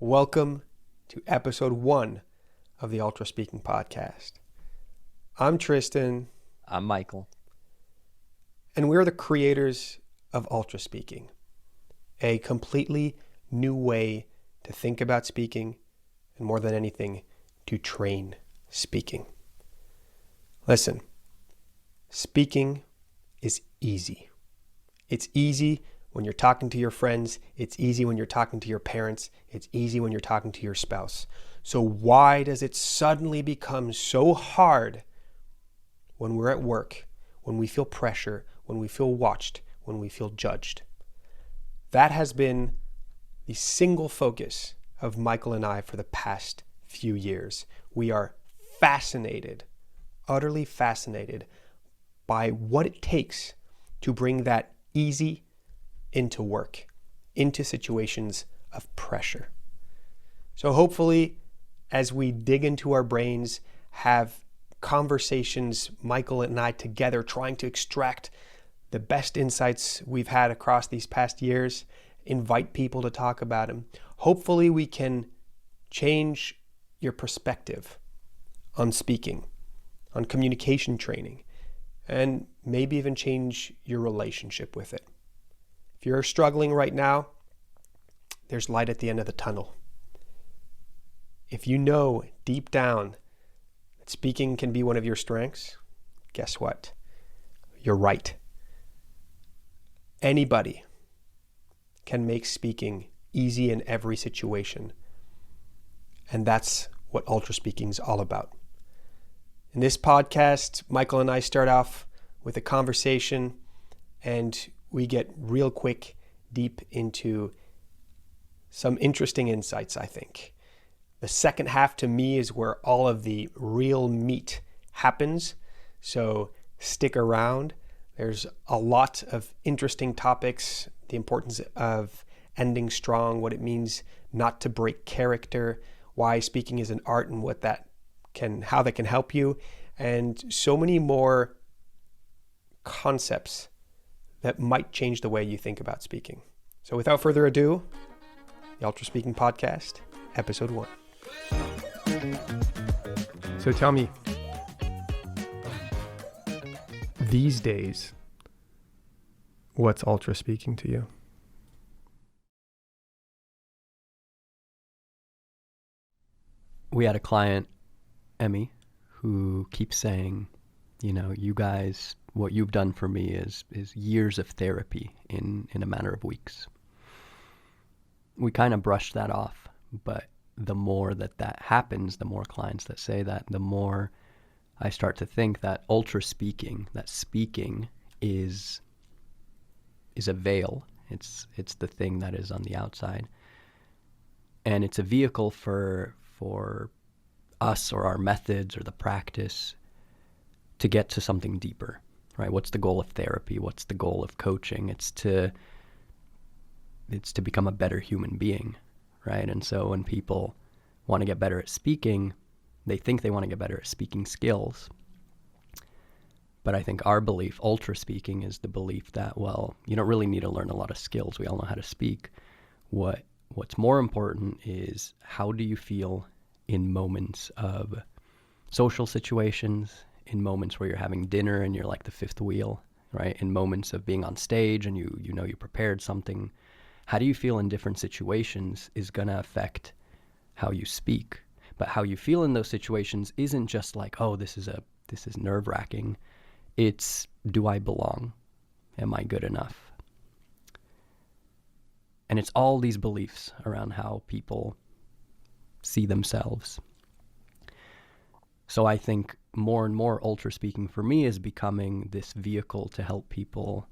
Welcome to episode 1 of the Ultraspeaking Podcast. I'm Tristan. I'm Michael. And we're the creators of Ultraspeaking, a completely new way to think about speaking, and more than anything, to train speaking. Listen, speaking is easy. It's easy when you're talking to your friends. It's easy when you're talking to your parents. It's easy when you're talking to your spouse. So why does it suddenly become so hard when we're at work, when we feel pressure, when we feel watched, when we feel judged? That has been the single focus of Michael and I for the past few years. We are fascinated, utterly fascinated by what it takes to bring that easy into work, into situations of pressure. So hopefully, as we dig into our brains, have conversations, Michael and I together, trying to extract the best insights we've had across these past years, invite people to talk about them. Hopefully we can change your perspective on speaking, on communication training, and maybe even change your relationship with it. If you're struggling right now, there's light at the end of the tunnel. If you know deep down that speaking can be one of your strengths, guess what? You're right. Anybody can make speaking easy in every situation. And that's what Ultraspeaking is all about. In this podcast, Michael and I start off with a conversation, and we get real quick, deep into some interesting insights, I think. The second half to me is where all of the real meat happens. So stick around. There's a lot of interesting topics, the importance of ending strong, what it means not to break character, why speaking is an art and how that can help you, and so many more concepts that might change the way you think about speaking. So without further ado, the Ultraspeaking Podcast, episode 1. So tell me, these days, what's Ultraspeaking to you? We had a client, Emmy, who keeps saying, you guys, what you've done for me is years of therapy in a matter of weeks. We kind of brushed that off, but the more that happens, the more clients that say that, the more I start to think that Ultraspeaking, that speaking is a veil. It's the thing that is on the outside. And it's a vehicle for us, or our methods, or the practice, to get to something deeper, right? What's the goal of therapy? What's the goal of coaching? It's to become a better human being, right? And so when people want to get better at speaking, they think they want to get better at speaking skills. But I think our belief, Ultraspeaking, is the belief that, well, you don't really need to learn a lot of skills. We all know how to speak. What's more important is, how do you feel in moments of social situations, in moments where you're having dinner and you're like the fifth wheel, right? In moments of being on stage and you prepared something. How do you feel in different situations is going to affect how you speak. But how you feel in those situations isn't just like, oh, this is nerve-wracking. It's, do I belong? Am I good enough? And it's all these beliefs around how people see themselves. So I think more and more Ultraspeaking for me is becoming this vehicle to help people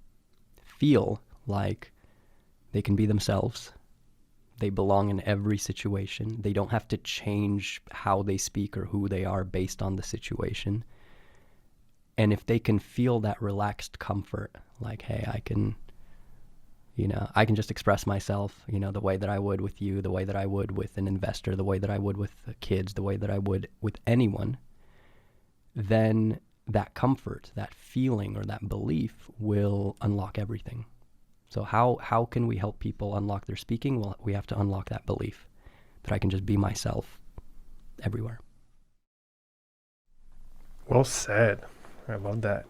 feel like they can be themselves. They belong in every situation. They don't have to change how they speak or who they are based on the situation. And if they can feel that relaxed comfort, like, hey, I can just express myself, the way that I would with you, the way that I would with an investor, the way that I would with kids, the way that I would with anyone, then that comfort, that feeling, or that belief will unlock everything. So how can we help people unlock their speaking? Well, we have to unlock that belief. that I can just be myself everywhere. Well said. I love that.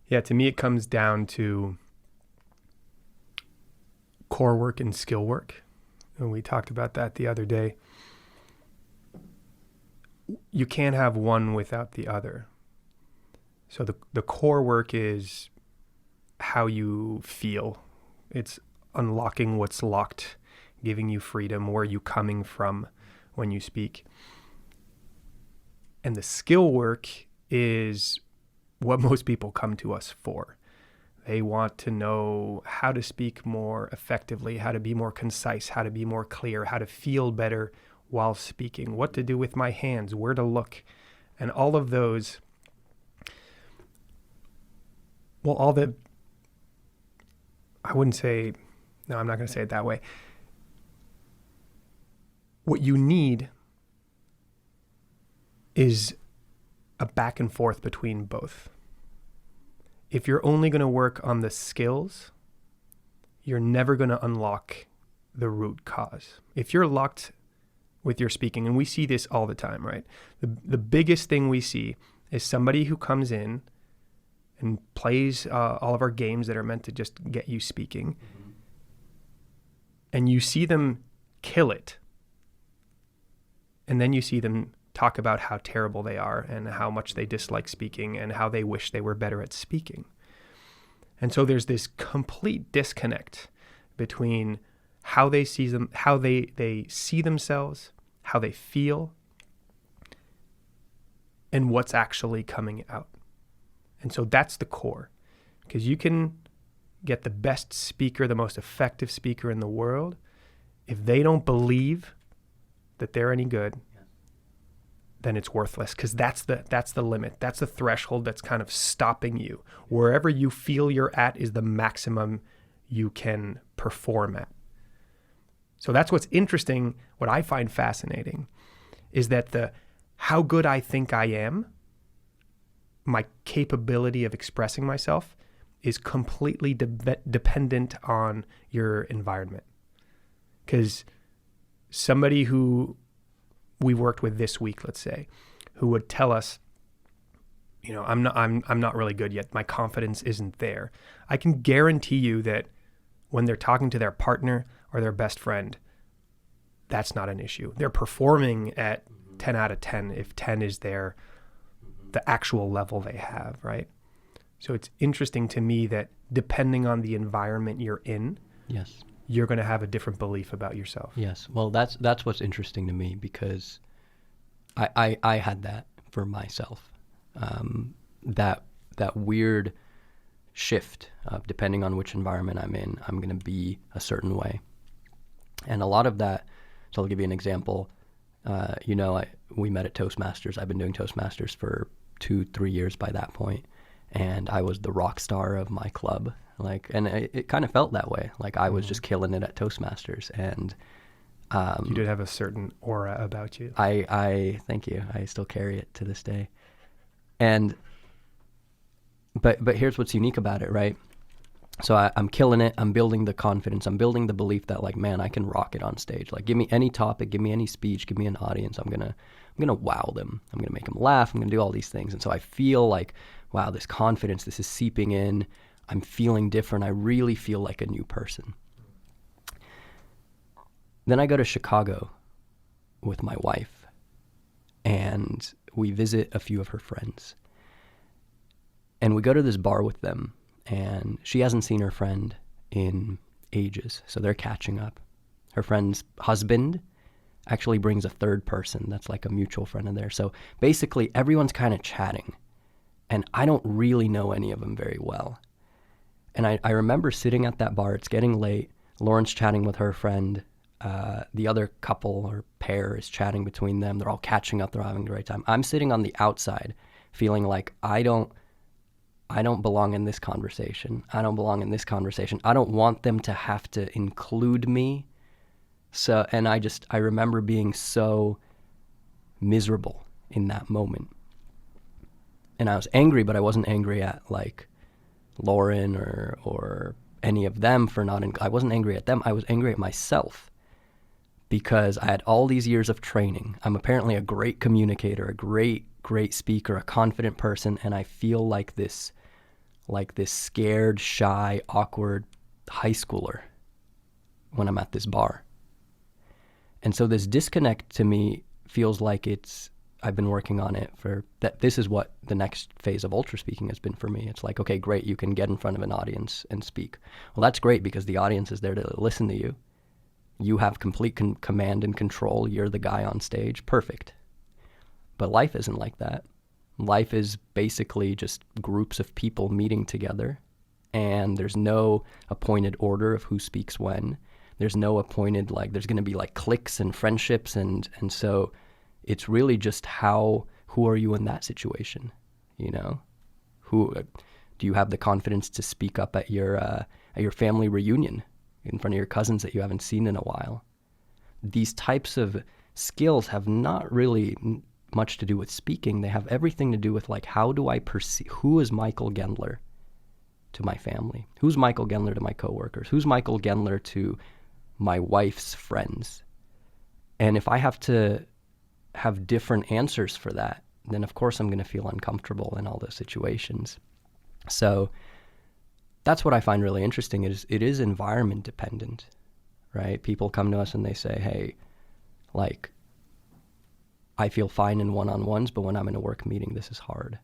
Yeah, to me, it comes down to core work and skill work. And we talked about that the other day. You can't have one without the other. So the core work is how you feel. It's unlocking what's locked, giving you freedom. Where are you coming from when you speak? And the skill work is what most people come to us for. They want to know how to speak more effectively, how to be more concise, how to be more clear, how to feel better while speaking, what to do with my hands, where to look, and all of those. Well, I wouldn't say, no, I'm not going to say it that way. What you need is a back and forth between both. If you're only going to work on the skills, you're never going to unlock the root cause. If you're locked with your speaking, and we see this all the time, right? The biggest thing we see is somebody who comes in and plays all of our games that are meant to just get you speaking, and you see them kill it, and then you see them talk about how terrible they are and how much they dislike speaking and how they wish they were better at speaking. And so there's this complete disconnect between how they see themselves, how they feel, and what's actually coming out. And so that's the core, because you can get the best speaker, the most effective speaker in the world. If they don't believe that they're any good, then it's worthless, because that's the limit. That's the threshold that's kind of stopping you. Wherever you feel you're at is the maximum you can perform at. So that's what's interesting. What I find fascinating is that how good I think I am, my capability of expressing myself, is completely dependent on your environment. Because somebody who we worked with this week, let's say, who would tell us, I'm not really good yet. My confidence isn't there. I can guarantee you that when they're talking to their partner or their best friend, that's not an issue. They're performing at 10 out of 10 if 10 is the actual level they have, right? So it's interesting to me that depending on the environment you're in, yes, you're going to have a different belief about yourself. Yes. Well, that's what's interesting to me, because I had that for myself. That weird shift of, depending on which environment I'm in, I'm going to be a certain way. And a lot of that, so I'll give you an example. We met at Toastmasters. I've been doing Toastmasters for 2-3 years by that point. And I was the rock star of my club. And it kind of felt that way. Like I was just killing it at Toastmasters. And you did have a certain aura about you. I thank you. I still carry it to this day. And but here's what's unique about it, right? So I'm killing it. I'm building the confidence. I'm building the belief that, like, man, I can rock it on stage. Like, give me any topic, give me any speech, give me an audience. I'm gonna wow them. I'm gonna make them laugh. I'm gonna do all these things. And so I feel like, wow, this confidence, this is seeping in. I'm feeling different. I really feel like a new person. Then I go to Chicago with my wife, and we visit a few of her friends. And we go to this bar with them, and she hasn't seen her friend in ages, so they're catching up. Her friend's husband actually brings a third person that's like a mutual friend of theirs. So basically everyone's kind of chatting, and I don't really know any of them very well. And I remember sitting at that bar. It's getting late. Lauren's chatting with her friend. The other couple or pair is chatting between them. They're all catching up. They're having a great time. I'm sitting on the outside feeling like I don't belong in this conversation. I don't belong in this conversation. I don't want them to have to include me. So, and I remember being so miserable in that moment. And I was angry, but I wasn't angry at like Lauren or any of them for not, I wasn't angry at them. I was angry at myself because I had all these years of training. I'm apparently a great communicator, a great speaker, a confident person, and I feel like this scared, shy, awkward high schooler when I'm at this bar. And so this disconnect to me feels like I've been working on it this is what the next phase of ultra speaking has been for me. It's like, okay, great, you can get in front of an audience and speak. Well, that's great because the audience is there to listen to you. You have complete command and control. You're the guy on stage. Perfect. But life isn't like that. Life is basically just groups of people meeting together, and there's no appointed order of who speaks when. There's no appointed, there's going to be cliques and friendships, and so it's really just who are you in that situation, Who do you have the confidence to speak up at your family reunion in front of your cousins that you haven't seen in a while? These types of skills have not really much to do with speaking. They have everything to do with how do I perceive, who is Michael Gendler to my family? Who's Michael Gendler to my coworkers? Who's Michael Gendler to my wife's friends? And if I have to have different answers for that, then of course I'm going to feel uncomfortable in all those situations. So that's what I find really interesting is it is environment dependent, right? People come to us and they say, hey, I feel fine in one-on-ones, but when I'm in a work meeting, this is hard.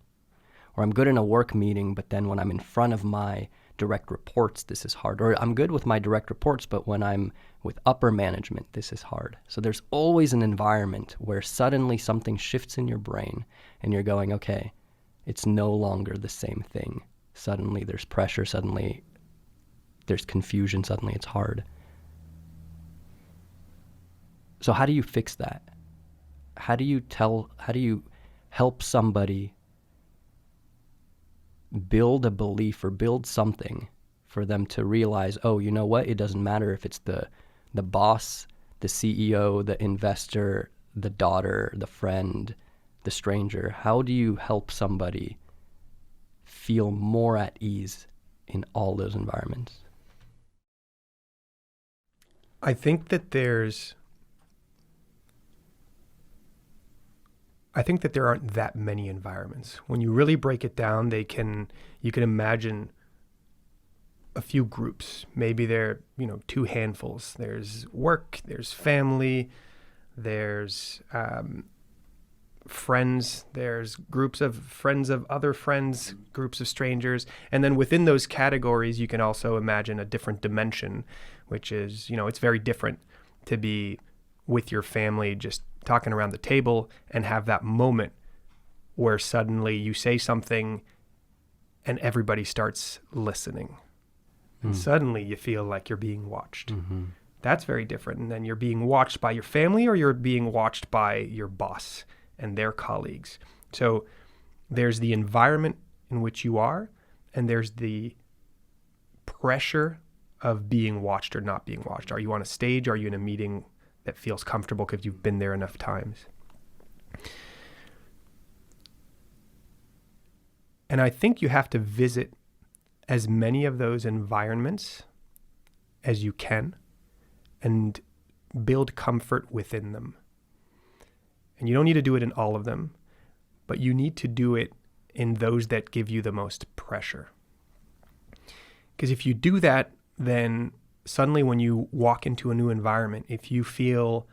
Or I'm good in a work meeting, but then when I'm in front of my direct reports, this is hard. Or I'm good with my direct reports, but when I'm with upper management, this is hard. So there's always an environment where suddenly something shifts in your brain and you're going, okay, it's no longer the same thing. Suddenly there's pressure, suddenly there's confusion, suddenly it's hard. So how do you fix that? How do you help somebody build a belief or build something for them to realize, oh, you know what? It doesn't matter if it's the boss, the CEO, the investor, the daughter, the friend, the stranger. How do you help somebody feel more at ease in all those environments? I think that there aren't that many environments. When you really break it down, you can imagine a few groups. Maybe they're, two handfuls. There's work, there's family, there's friends, there's groups of friends of other friends, groups of strangers. And then within those categories, you can also imagine a different dimension, which is, it's very different to be with your family, just talking around the table and have that moment where suddenly you say something and everybody starts listening. And suddenly you feel like you're being watched. Mm-hmm. That's very different. And then you're being watched by your family or you're being watched by your boss and their colleagues. So there's the environment in which you are, and there's the pressure of being watched or not being watched. Are you on a stage? Are you in a meeting that feels comfortable because you've been there enough times? And I think you have to visit as many of those environments as you can and build comfort within them. And you don't need to do it in all of them, but you need to do it in those that give you the most pressure. Because if you do that, then suddenly when you walk into a new environment, if you feel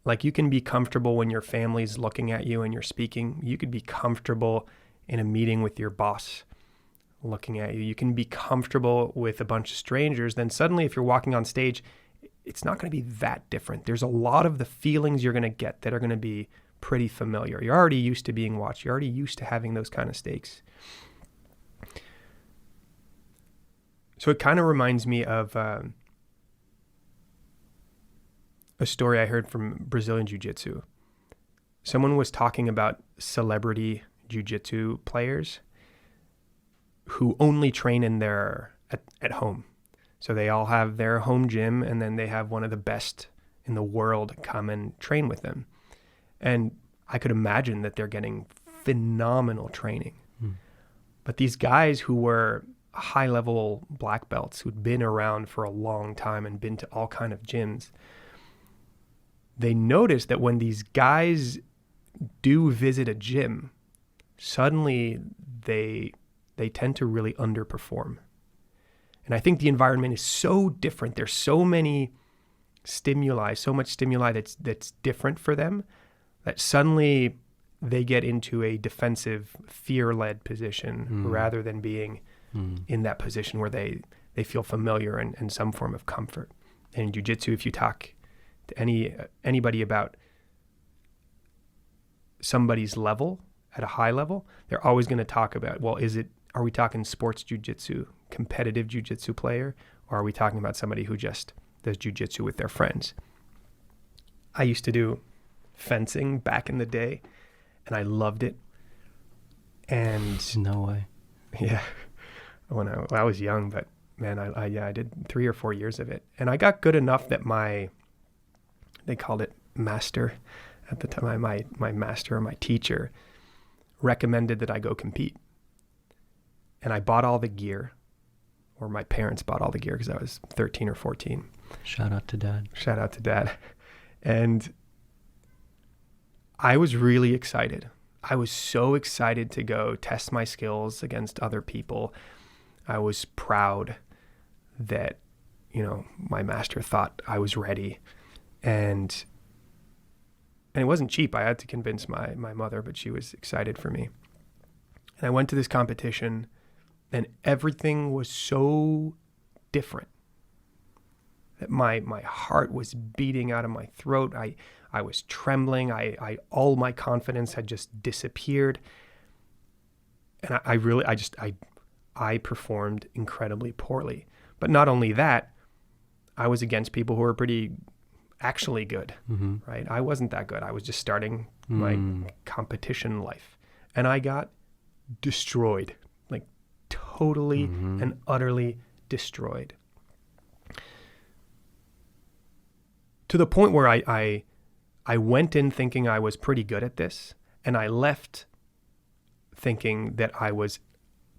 like you can be comfortable when your family's looking at you and you're speaking, you could be comfortable in a meeting with your boss looking at you, you can be comfortable with a bunch of strangers, then suddenly if you're walking on stage, it's not going to be that different. There's a lot of the feelings you're going to get that are going to be pretty familiar. You're already used to being watched. You're already used to having those kind of stakes. So it kind of reminds me of a story I heard from Brazilian Jiu-Jitsu. Someone was talking about celebrity Jiu-Jitsu players who only train in at home. So they all have their home gym, and then they have one of the best in the world come and train with them. And I could imagine that they're getting phenomenal training. But these guys who were high-level black belts who'd been around for a long time and been to all kind of gyms, they notice that when these guys do visit a gym, suddenly they tend to really underperform. And I think the environment is so different. There's so many stimuli, so much stimuli that's different for them, that suddenly they get into a defensive, fear-led position rather than being in that position where they feel familiar and some form of comfort. And in jiu-jitsu, if you talk to anybody about somebody's level at a high level, they're always going to talk about, well, are we talking sports jiu-jitsu, competitive jiu-jitsu player, or are we talking about somebody who just does jiu-jitsu with their friends? I used to do fencing back in the day, and I loved it. And no way. Yeah, when I was young, but man, I did 3 or 4 years of it, and I got good enough that they called it master at the time. My master or my teacher recommended that I go compete, and I bought all the gear, or my parents bought all the gear because I was 13 or 14. Shout out to Dad. Shout out to Dad. And I was really excited. I was so excited to go test my skills against other people. I was proud that, my master thought I was ready. And it wasn't cheap. I had to convince my mother, but she was excited for me. And I went to this competition, and everything was so different that my heart was beating out of my throat. I was trembling. All my confidence had just disappeared. And I performed incredibly poorly. But not only that, I was against people who were pretty actually good, right? I wasn't that good. I was just starting my competition life. And I got destroyed, like totally and utterly destroyed. To the point where I went in thinking I was pretty good at this, and I left thinking that I was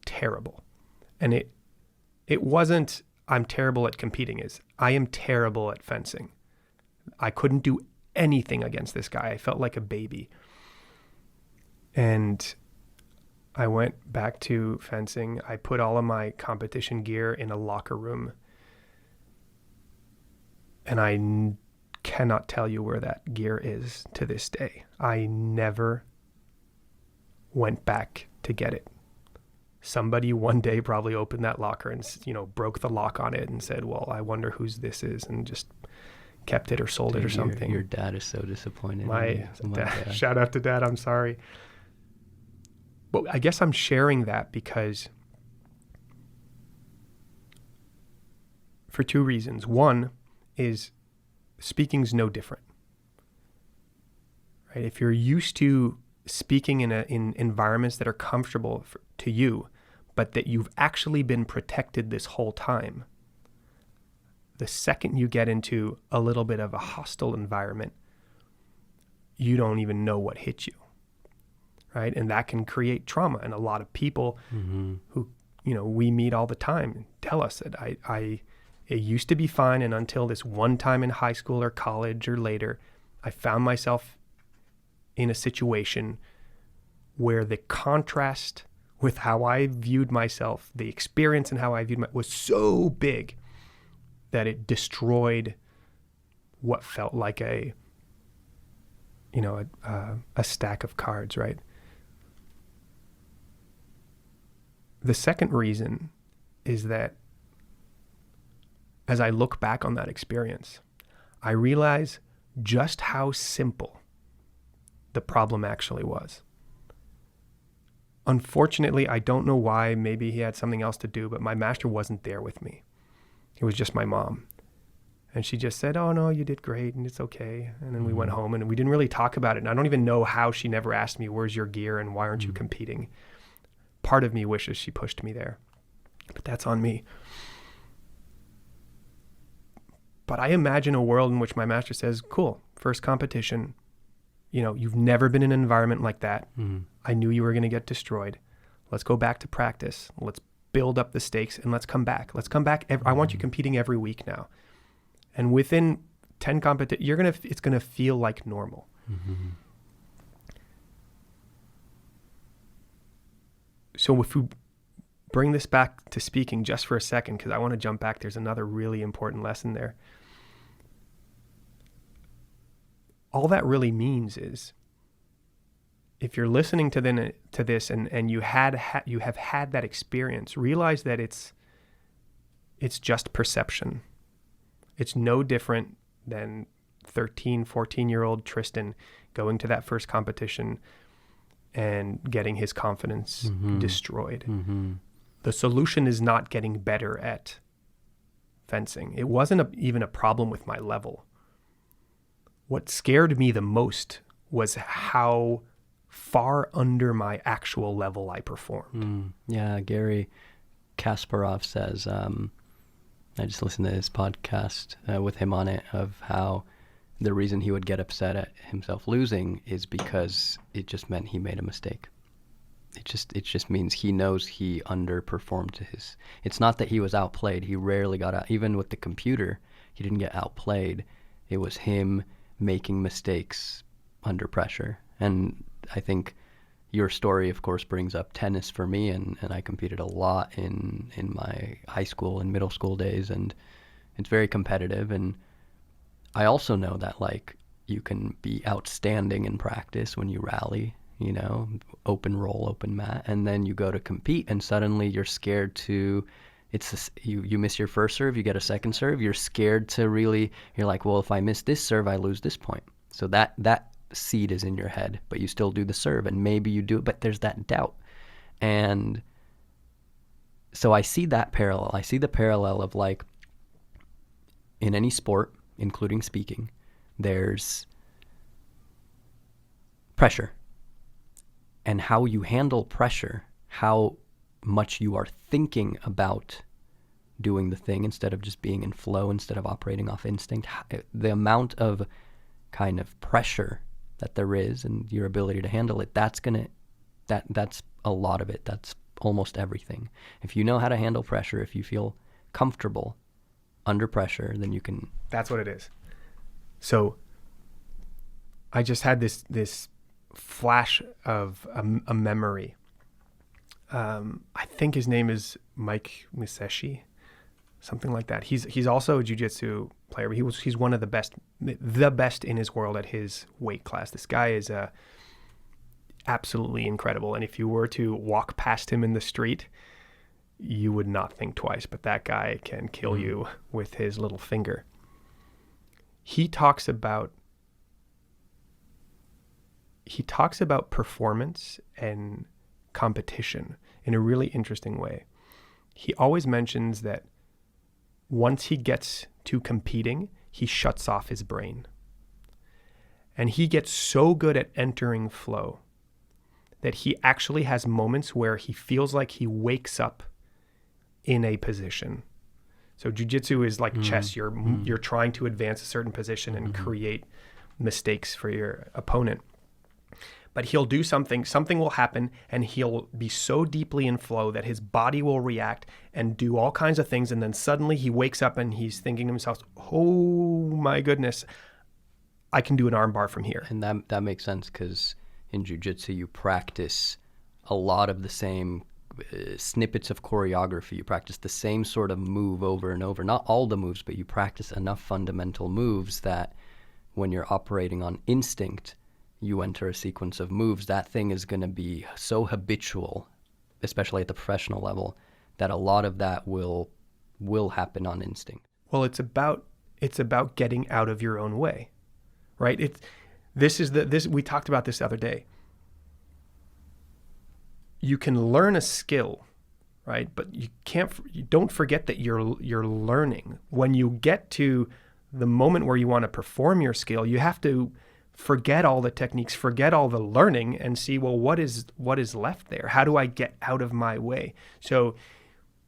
terrible. And it wasn't I'm terrible at competing, I am terrible at fencing. I couldn't do anything against this guy. I felt like a baby. And I went back to fencing. I put all of my competition gear in a locker room. And I cannot tell you where that gear is to this day. I never went back to get it. Somebody one day probably opened that locker and, broke the lock on it and said, well, I wonder whose this is, and just kept it or sold it or something. Your dad is so disappointed. My dad. Shout out to Dad. I'm sorry. But I guess I'm sharing that because for two reasons. One is speaking's no different, right? If you're used to speaking in environments that are comfortable to you, but that you've actually been protected this whole time, the second you get into a little bit of a hostile environment, you don't even know what hit you, right? And that can create trauma. And a lot of people who, we meet all the time tell us that it used to be fine, and until this one time in high school or college or later, I found myself in a situation where the contrast with how I viewed myself, the experience and how I viewed was so big that it destroyed what felt like a stack of cards, right? The second reason is that as I look back on that experience, I realize just how simple the problem actually was. Unfortunately, I don't know why. Maybe he had something else to do, but my master wasn't there with me. It was just my mom. And she just said, oh, no, you did great, and it's okay. And then we went home, and we didn't really talk about it. And I don't even know how she never asked me, where's your gear, and why aren't you competing? Part of me wishes she pushed me there, but that's on me. But I imagine a world in which my master says, cool, first competition, you've never been in an environment like that. I knew you were going to get destroyed. Let's go back to practice. Let's build up the stakes, and let's come back. I want you competing every week now. And within 10 it's going to feel like normal. Mm-hmm. So if we bring this back to speaking just for a second, because I want to jump back, there's another really important lesson there. All that really means is, if you're listening to this and you have had that experience, realize that it's just perception. It's no different than 13, 14-year-old Tristan going to that first competition and getting his confidence destroyed. Mm-hmm. The solution is not getting better at fencing. It wasn't even a problem with my level. What scared me the most was how far under my actual level I performed. Yeah, Gary Kasparov says, I just listened to his podcast with him on it, of how the reason he would get upset at himself losing is because it just meant he made a mistake. It just means he knows he underperformed to his. It's not that he was outplayed. He rarely got out. Even with the computer, he didn't get outplayed. It was him making mistakes under pressure. And I think your story, of course, brings up tennis for me, and I competed a lot in my high school and middle school days, and it's very competitive. And I also know that, like, you can be outstanding in practice when you rally, you know, open roll, open mat, and then you go to compete and suddenly you're scared to, you miss your first serve, you get a second serve, you're scared to really, you're like, well, if I miss this serve, I lose this point. So that seed is in your head, but you still do the serve, and maybe you do it, but there's that doubt. And so I see that parallel. I see the parallel of, like, in any sport, including speaking, there's pressure. And how you handle pressure, how much you are thinking about doing the thing instead of just being in flow, instead of operating off instinct, the amount of kind of pressure that there is and your ability to handle it, that's a lot of it. That's almost everything. If you know how to handle pressure, if you feel comfortable under pressure, then you can. That's what it is. So I just had this flash of a memory. I think his name is Mike Musashi, something like that. He's also a jiu-jitsu player, but he's one of the best in his world at his weight class. This guy is absolutely incredible, and if you were to walk past him in the street, you would not think twice, but that guy can kill you with his little finger. He talks about performance and competition in a really interesting way. He always mentions that once he gets to competing, he shuts off his brain. And he gets so good at entering flow that he actually has moments where he feels like he wakes up in a position. So jiu-jitsu is like chess. You're trying to advance a certain position and create mistakes for your opponent. But he'll do something will happen, and he'll be so deeply in flow that his body will react and do all kinds of things, and then suddenly he wakes up and he's thinking to himself, oh my goodness, I can do an arm bar from here. And that makes sense, because in jiu-jitsu you practice a lot of the same snippets of choreography. You practice the same sort of move over and over. Not all the moves, but you practice enough fundamental moves that when you're operating on instinct, you enter a sequence of moves, that thing is going to be so habitual, especially at the professional level, that a lot of that will happen on instinct. Well, it's about getting out of your own way, right? We talked about this the other day. You can learn a skill, right? But you don't forget that you're learning. When you get to the moment where you want to perform your skill, you have to forget all the techniques, forget all the learning, and see, well, what is left there? How do I get out of my way? So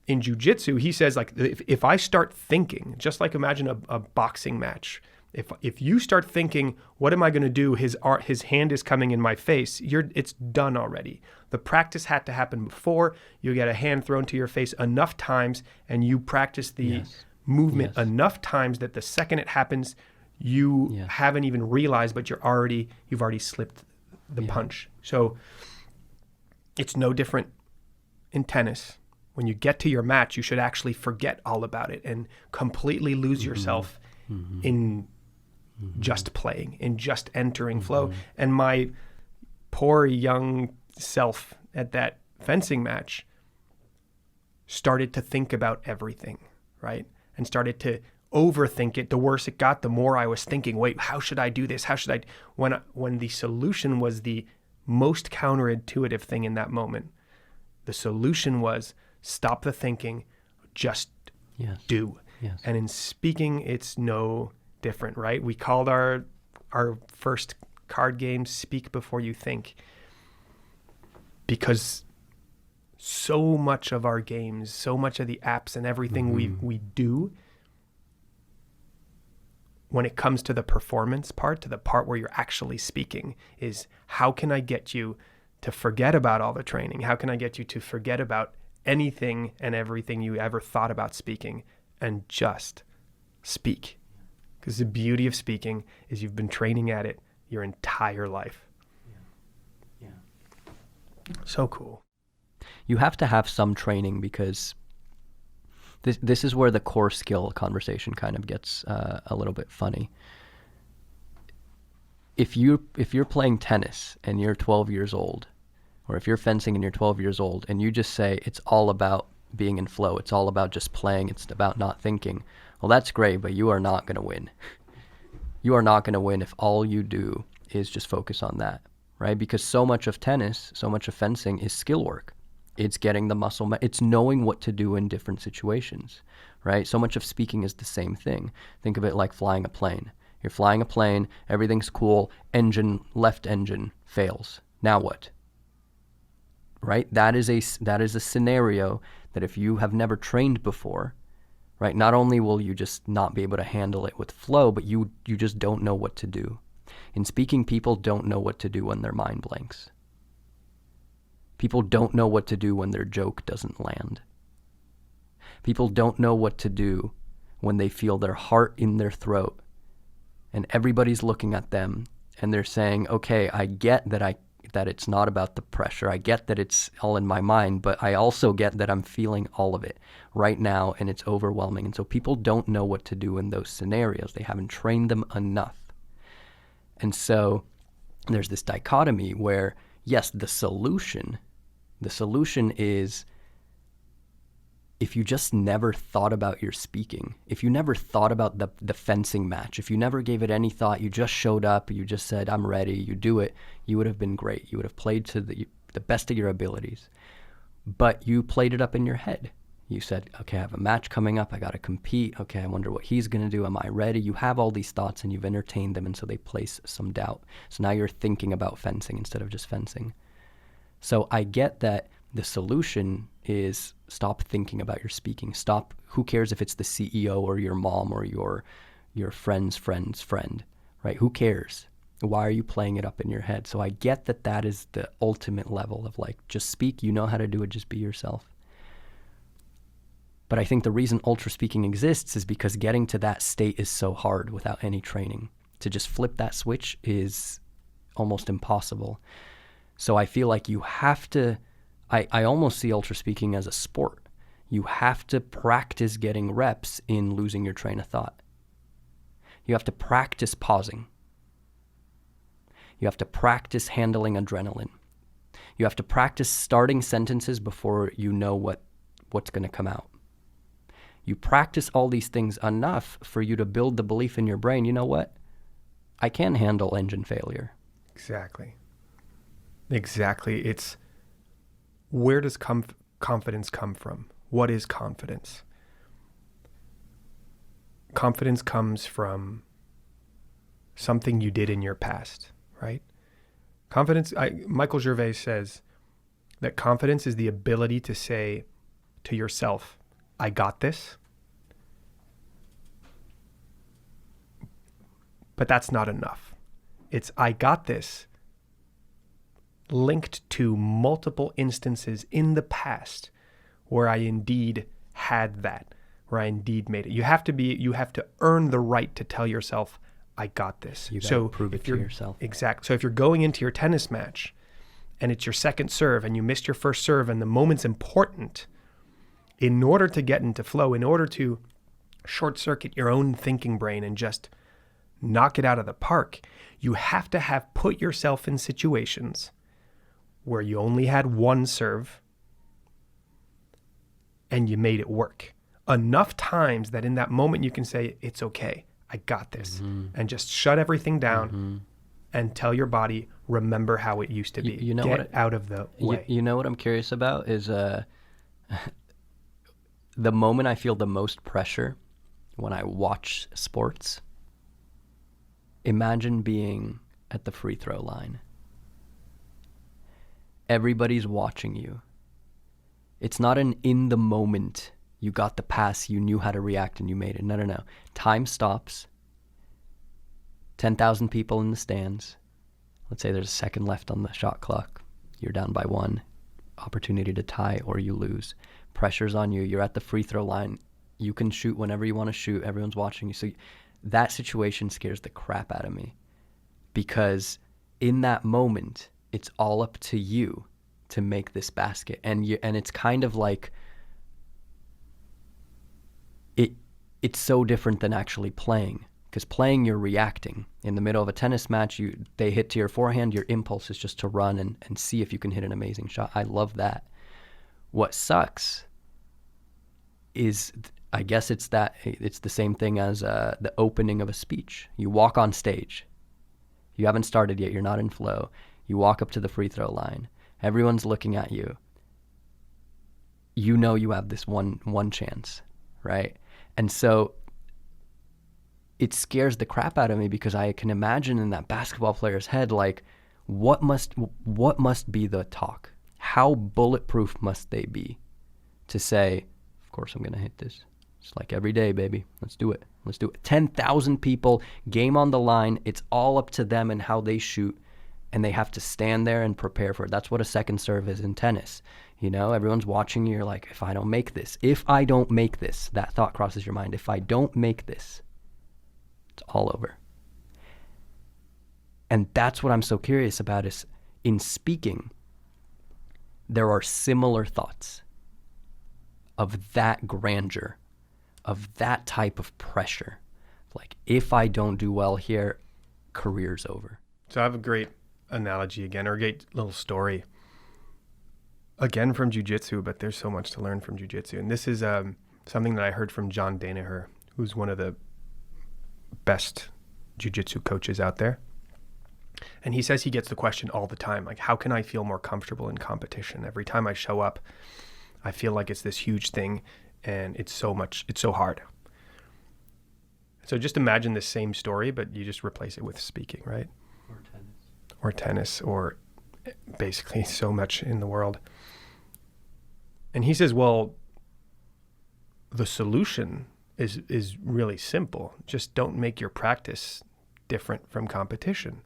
in jiu-jitsu, he says, like, if I start thinking, just like imagine a boxing match, if you start thinking, what am I going to do? His hand is coming in my face. It's done already. The practice had to happen before. You get a hand thrown to your face enough times, and you practice the movement enough times that the second it happens, you haven't even realized, but you've already slipped the punch. So it's no different in tennis. When you get to your match, you should actually forget all about it and completely lose yourself in just playing, in just entering flow. And my poor young self at that fencing match started to think about everything, right? And started to overthink it. The worse it got, the more I was thinking, wait, how should I do this? How should I? When the solution was the most counterintuitive thing in that moment, the solution was stop the thinking, just do. Yes. And in speaking, it's no different, right? We called our first card game Speak Before You Think, because so much of our games, so much of the apps and everything we do, when it comes to the performance part, to the part where you're actually speaking, is how can I get you to forget about all the training? How can I get you to forget about anything and everything you ever thought about speaking and just speak? Because the beauty of speaking is you've been training at it your entire life. Yeah. So cool. You have to have some training, because this is where the core skill conversation kind of gets a little bit funny. If you're playing tennis and you're 12 years old, or if you're fencing and you're 12 years old, and you just say it's all about being in flow, it's all about just playing, it's about not thinking, well, that's great, but you are not going to win. You are not going to win if all you do is just focus on that, right? Because so much of tennis, so much of fencing is skill work. It's getting the muscle, it's knowing what to do in different situations, right? So much of speaking is the same thing. Think of it like flying a plane. You're flying a plane, everything's cool, left engine fails. Now what? Right? That is a scenario that if you have never trained before, right, not only will you just not be able to handle it with flow, but you just don't know what to do. In speaking, people don't know what to do when their mind blanks. People don't know what to do when their joke doesn't land. People don't know what to do when they feel their heart in their throat and everybody's looking at them and they're saying, okay, I get that it's not about the pressure. I get that it's all in my mind, but I also get that I'm feeling all of it right now and it's overwhelming. And so people don't know what to do in those scenarios. They haven't trained them enough. And so there's this dichotomy where, yes, the solution is, if you just never thought about your speaking, if you never thought about the fencing match, if you never gave it any thought, you just showed up, you just said, I'm ready, you do it, you would have been great. You would have played to the best of your abilities. But you played it up in your head. You said, okay, I have a match coming up, I got to compete. Okay, I wonder what he's going to do. Am I ready? You have all these thoughts and you've entertained them, and so they place some doubt. So now you're thinking about fencing instead of just fencing. So I get that the solution is stop thinking about your speaking. Stop. Who cares if it's the CEO or your mom or your friend's friend's friend, right? Who cares? Why are you playing it up in your head? So I get that is the ultimate level of like, just speak. You know how to do it. Just be yourself. But I think the reason ultra speaking exists is because getting to that state is so hard without any training. To just flip that switch is almost impossible. So I feel like you have to, I almost see ultra speaking as a sport. You have to practice getting reps in losing your train of thought. You have to practice pausing. You have to practice handling adrenaline. You have to practice starting sentences before you know what's going to come out. You practice all these things enough for you to build the belief in your brain, you know what? I can handle engine failure. Exactly. It's, where does confidence come from? What is confidence? Confidence comes from something you did in your past, right? Michael Gervais says that confidence is the ability to say to yourself, I got this. But that's not enough. It's I got this linked to multiple instances in the past where I indeed had that, where I indeed made it. You have to earn the right to tell yourself, I got this. You got to prove it to yourself. Exactly. So if you're going into your tennis match and it's your second serve and you missed your first serve and the moment's important, in order to get into flow, in order to short circuit your own thinking brain and just knock it out of the park, you have to have put yourself in situations where you only had one serve and you made it work. Enough times that in that moment you can say, it's okay, I got this. And just shut everything down and tell your body, remember how it used to be. You know Get out of the way. You know what I'm curious about is the moment I feel the most pressure when I watch sports. Imagine being at the free throw line. Everybody's watching you. It's not an in the moment, you got the pass, you knew how to react and you made it. No. Time stops. 10,000 people in the stands. Let's say there's a second left on the shot clock. You're down by 1. Opportunity to tie or you lose. Pressure's on you. You're at the free throw line. You can shoot whenever you want to shoot. Everyone's watching you. So that situation scares the crap out of me, because in that moment, it's all up to you to make this basket. And it's kind of like, it's so different than actually playing, because playing, you're reacting. In the middle of a tennis match, they hit to your forehand, your impulse is just to run and see if you can hit an amazing shot. I love that. What sucks is, I guess it's the same thing as the opening of a speech. You walk on stage. You haven't started yet. You're not in flow. You walk up to the free throw line. Everyone's looking at you. You know you have this one chance, right? And so it scares the crap out of me, because I can imagine in that basketball player's head, like, what must be the talk? How bulletproof must they be to say, of course I'm going to hit this. It's like every day, baby. Let's do it. 10,000 people, game on the line. It's all up to them and how they shoot, and they have to stand there and prepare for it. That's what a second serve is in tennis. You know, everyone's watching you. You're like, if I don't make this, that thought crosses your mind. If I don't make this, it's all over. And that's what I'm so curious about, is in speaking, there are similar thoughts of that grandeur, of that type of pressure. Like, if I don't do well here, career's over. So I have a great analogy again, or a great little story. Again from jiu-jitsu, but there's so much to learn from jiu-jitsu. And this is something that I heard from John Danaher, who's one of the best jiu-jitsu coaches out there. And he says he gets the question all the time, like, how can I feel more comfortable in competition? Every time I show up, I feel like it's this huge thing, and it's so hard. So just imagine the same story, but you just replace it with speaking, right? Or tennis, or basically so much in the world. And he says, well, the solution is really simple. Just don't make your practice different from competition.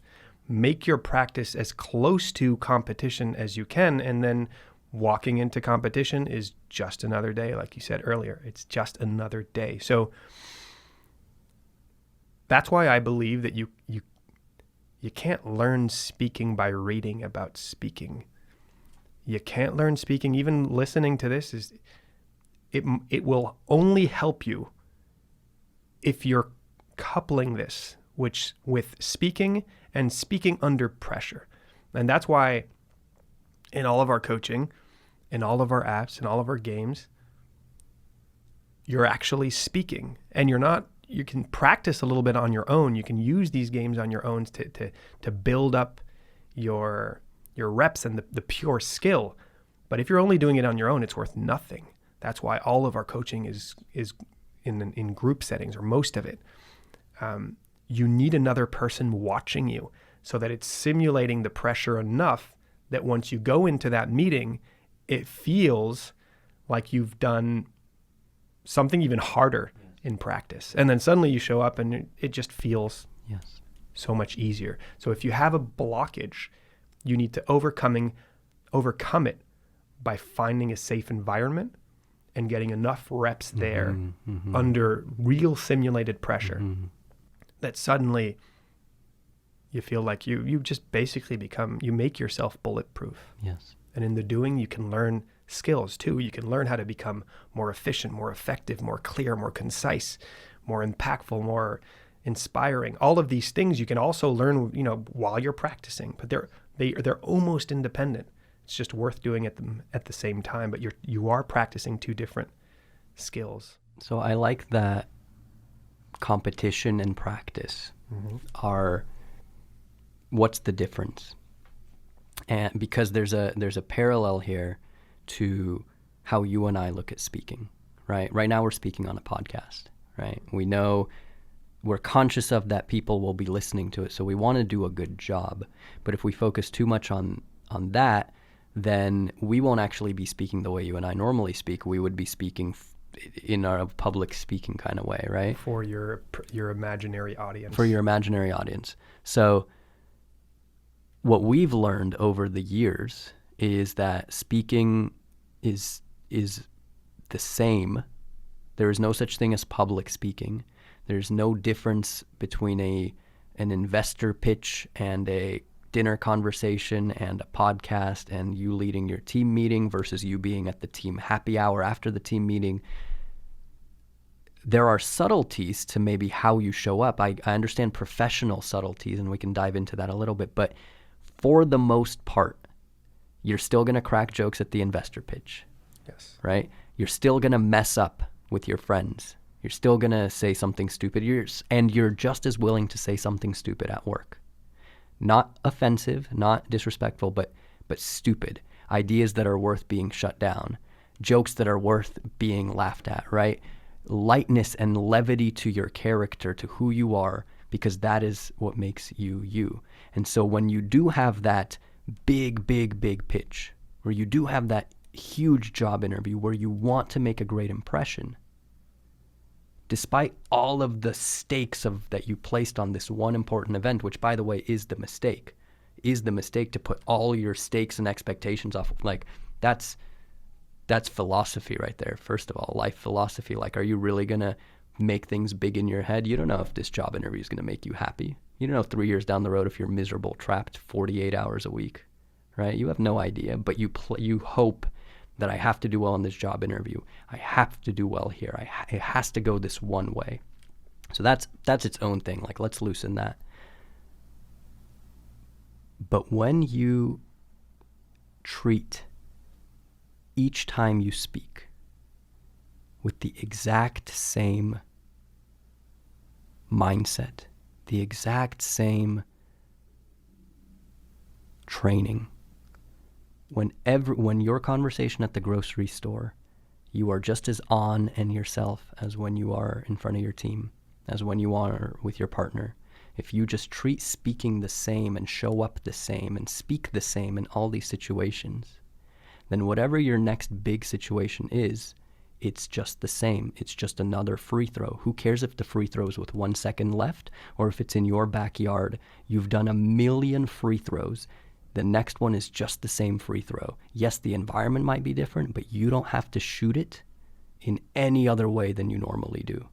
Make your practice as close to competition as you can, and then walking into competition is just another day, like you said earlier. It's just another day. So that's why I believe that you can't learn speaking by reading about speaking. You can't learn speaking. Even listening to this it will only help you if you're coupling this with speaking and speaking under pressure. And that's why in all of our coaching, in all of our apps, in all of our games, you're actually speaking, and you can practice a little bit on your own. You can use these games on your own to build up your reps and the pure skill. But if you're only doing it on your own, it's worth nothing. That's why all of our coaching is in group settings, or most of it. You need another person watching you, so that it's simulating the pressure enough that once you go into that meeting, it feels like you've done something even harder in practice. And then suddenly you show up and it just feels so much easier. So if you have a blockage, you need to overcome it by finding a safe environment and getting enough reps there under real simulated pressure that suddenly you feel like you just basically you make yourself bulletproof. Yes. And in the doing, you can learn skills too. You can learn how to become more efficient, more effective, more clear, more concise, more impactful, more inspiring. All of these things you can also learn, while you're practicing, but they're almost independent. It's just worth doing them at the same time, but you are practicing two different skills. So I like that competition and practice are, what's the difference? And because there's a parallel here to how you and I look at speaking, right? Right now we're speaking on a podcast, right? We know, we're conscious of that people will be listening to it, so we want to do a good job. But if we focus too much on that, then we won't actually be speaking the way you and I normally speak. We would be speaking in a public speaking kind of way, right? For your imaginary audience. For your imaginary audience. So what we've learned over the years is that speaking is the same. There is no such thing as public speaking. There's no difference between an investor pitch and a dinner conversation and a podcast and you leading your team meeting versus you being at the team happy hour after the team meeting. There are subtleties to maybe how you show up. I understand professional subtleties, and we can dive into that a little bit, but for the most part, you're still going to crack jokes at the investor pitch. Yes. Right? You're still going to mess up with your friends. You're still going to say something stupid. You're just as willing to say something stupid at work. Not offensive, not disrespectful, but stupid. Ideas that are worth being shut down. Jokes that are worth being laughed at, right? Lightness and levity to your character, to who you are, because that is what makes you you. And so when you do have that big pitch, where you do have that huge job interview, where you want to make a great impression, despite all of the stakes that you placed on this one important event, which by the way is the mistake to put all your stakes and expectations off. Like that's philosophy right there. First of all, life philosophy. Like, are you really gonna make things big in your head? You don't know if this job interview is gonna make you happy. You don't know 3 years down the road if you're miserable, trapped 48 hours a week, right? You have no idea, but you hope that I have to do well in this job interview. I have to do well here. It has to go this one way. So that's its own thing. Like, let's loosen that. But when you treat each time you speak with the exact same mindset, the exact same training, when your conversation at the grocery store, you are just as on and yourself as when you are in front of your team, as when you are with your partner. If you just treat speaking the same and show up the same and speak the same in all these situations, then whatever your next big situation is, it's just the same. It's just another free throw. Who cares if the free throw is with 1 second left or if it's in your backyard? You've done a million free throws. The next one is just the same free throw. Yes, the environment might be different, but you don't have to shoot it in any other way than you normally do.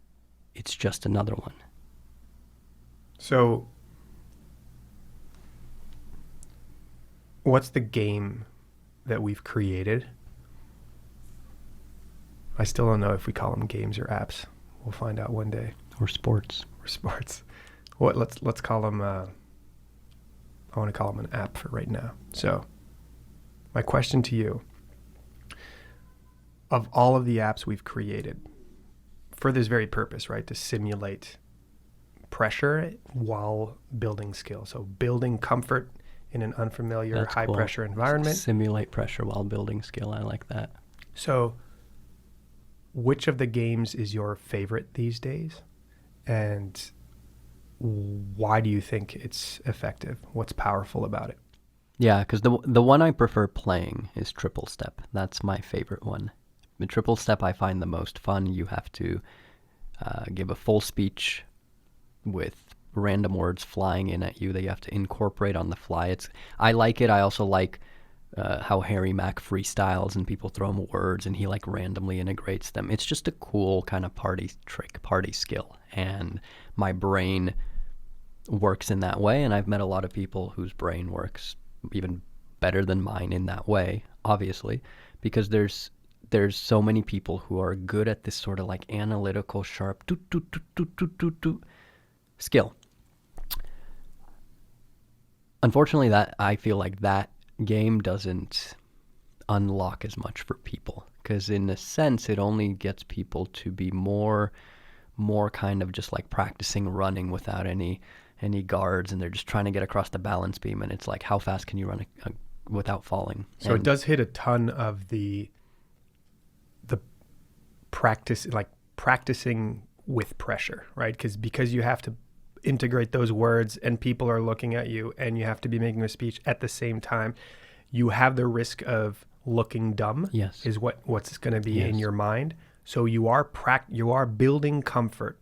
It's just another one. So, what's the game that we've created? I still don't know if we call them games or apps. We'll find out one day. Or sports. What? Let's call them. I want to call them an app for right now. So, my question to you: of all of the apps we've created, for this very purpose, right, to simulate pressure while building skill. So building comfort in an unfamiliar, That's high cool. pressure environment. Simulate pressure while building skill. I like that. So which of the games is your favorite these days? And why do you think it's effective? What's powerful about it? Yeah, because the one I prefer playing is Triple Step. That's my favorite one. The Triple Step I find the most fun. You have to give a full speech with random words flying in at you that you have to incorporate on the fly. I like it. I also like how Harry Mack freestyles and people throw him words and he like randomly integrates them. It's just a cool kind of party trick, party skill. And my brain works in that way, and I've met a lot of people whose brain works even better than mine in that way, obviously, because there's so many people who are good at this sort of like analytical, sharp skill. Unfortunately, that I feel like that game doesn't unlock as much for people, because in a sense it only gets people to be more kind of just like practicing running without any guards, and they're just trying to get across the balance beam, and it's like, how fast can you run without falling? So it does hit a ton of the practice, like practicing with pressure, right? Because you have to integrate those words, and people are looking at you, and you have to be making a speech at the same time. You have the risk of looking dumb. Yes. Is what's going to be in your mind. So you are building comfort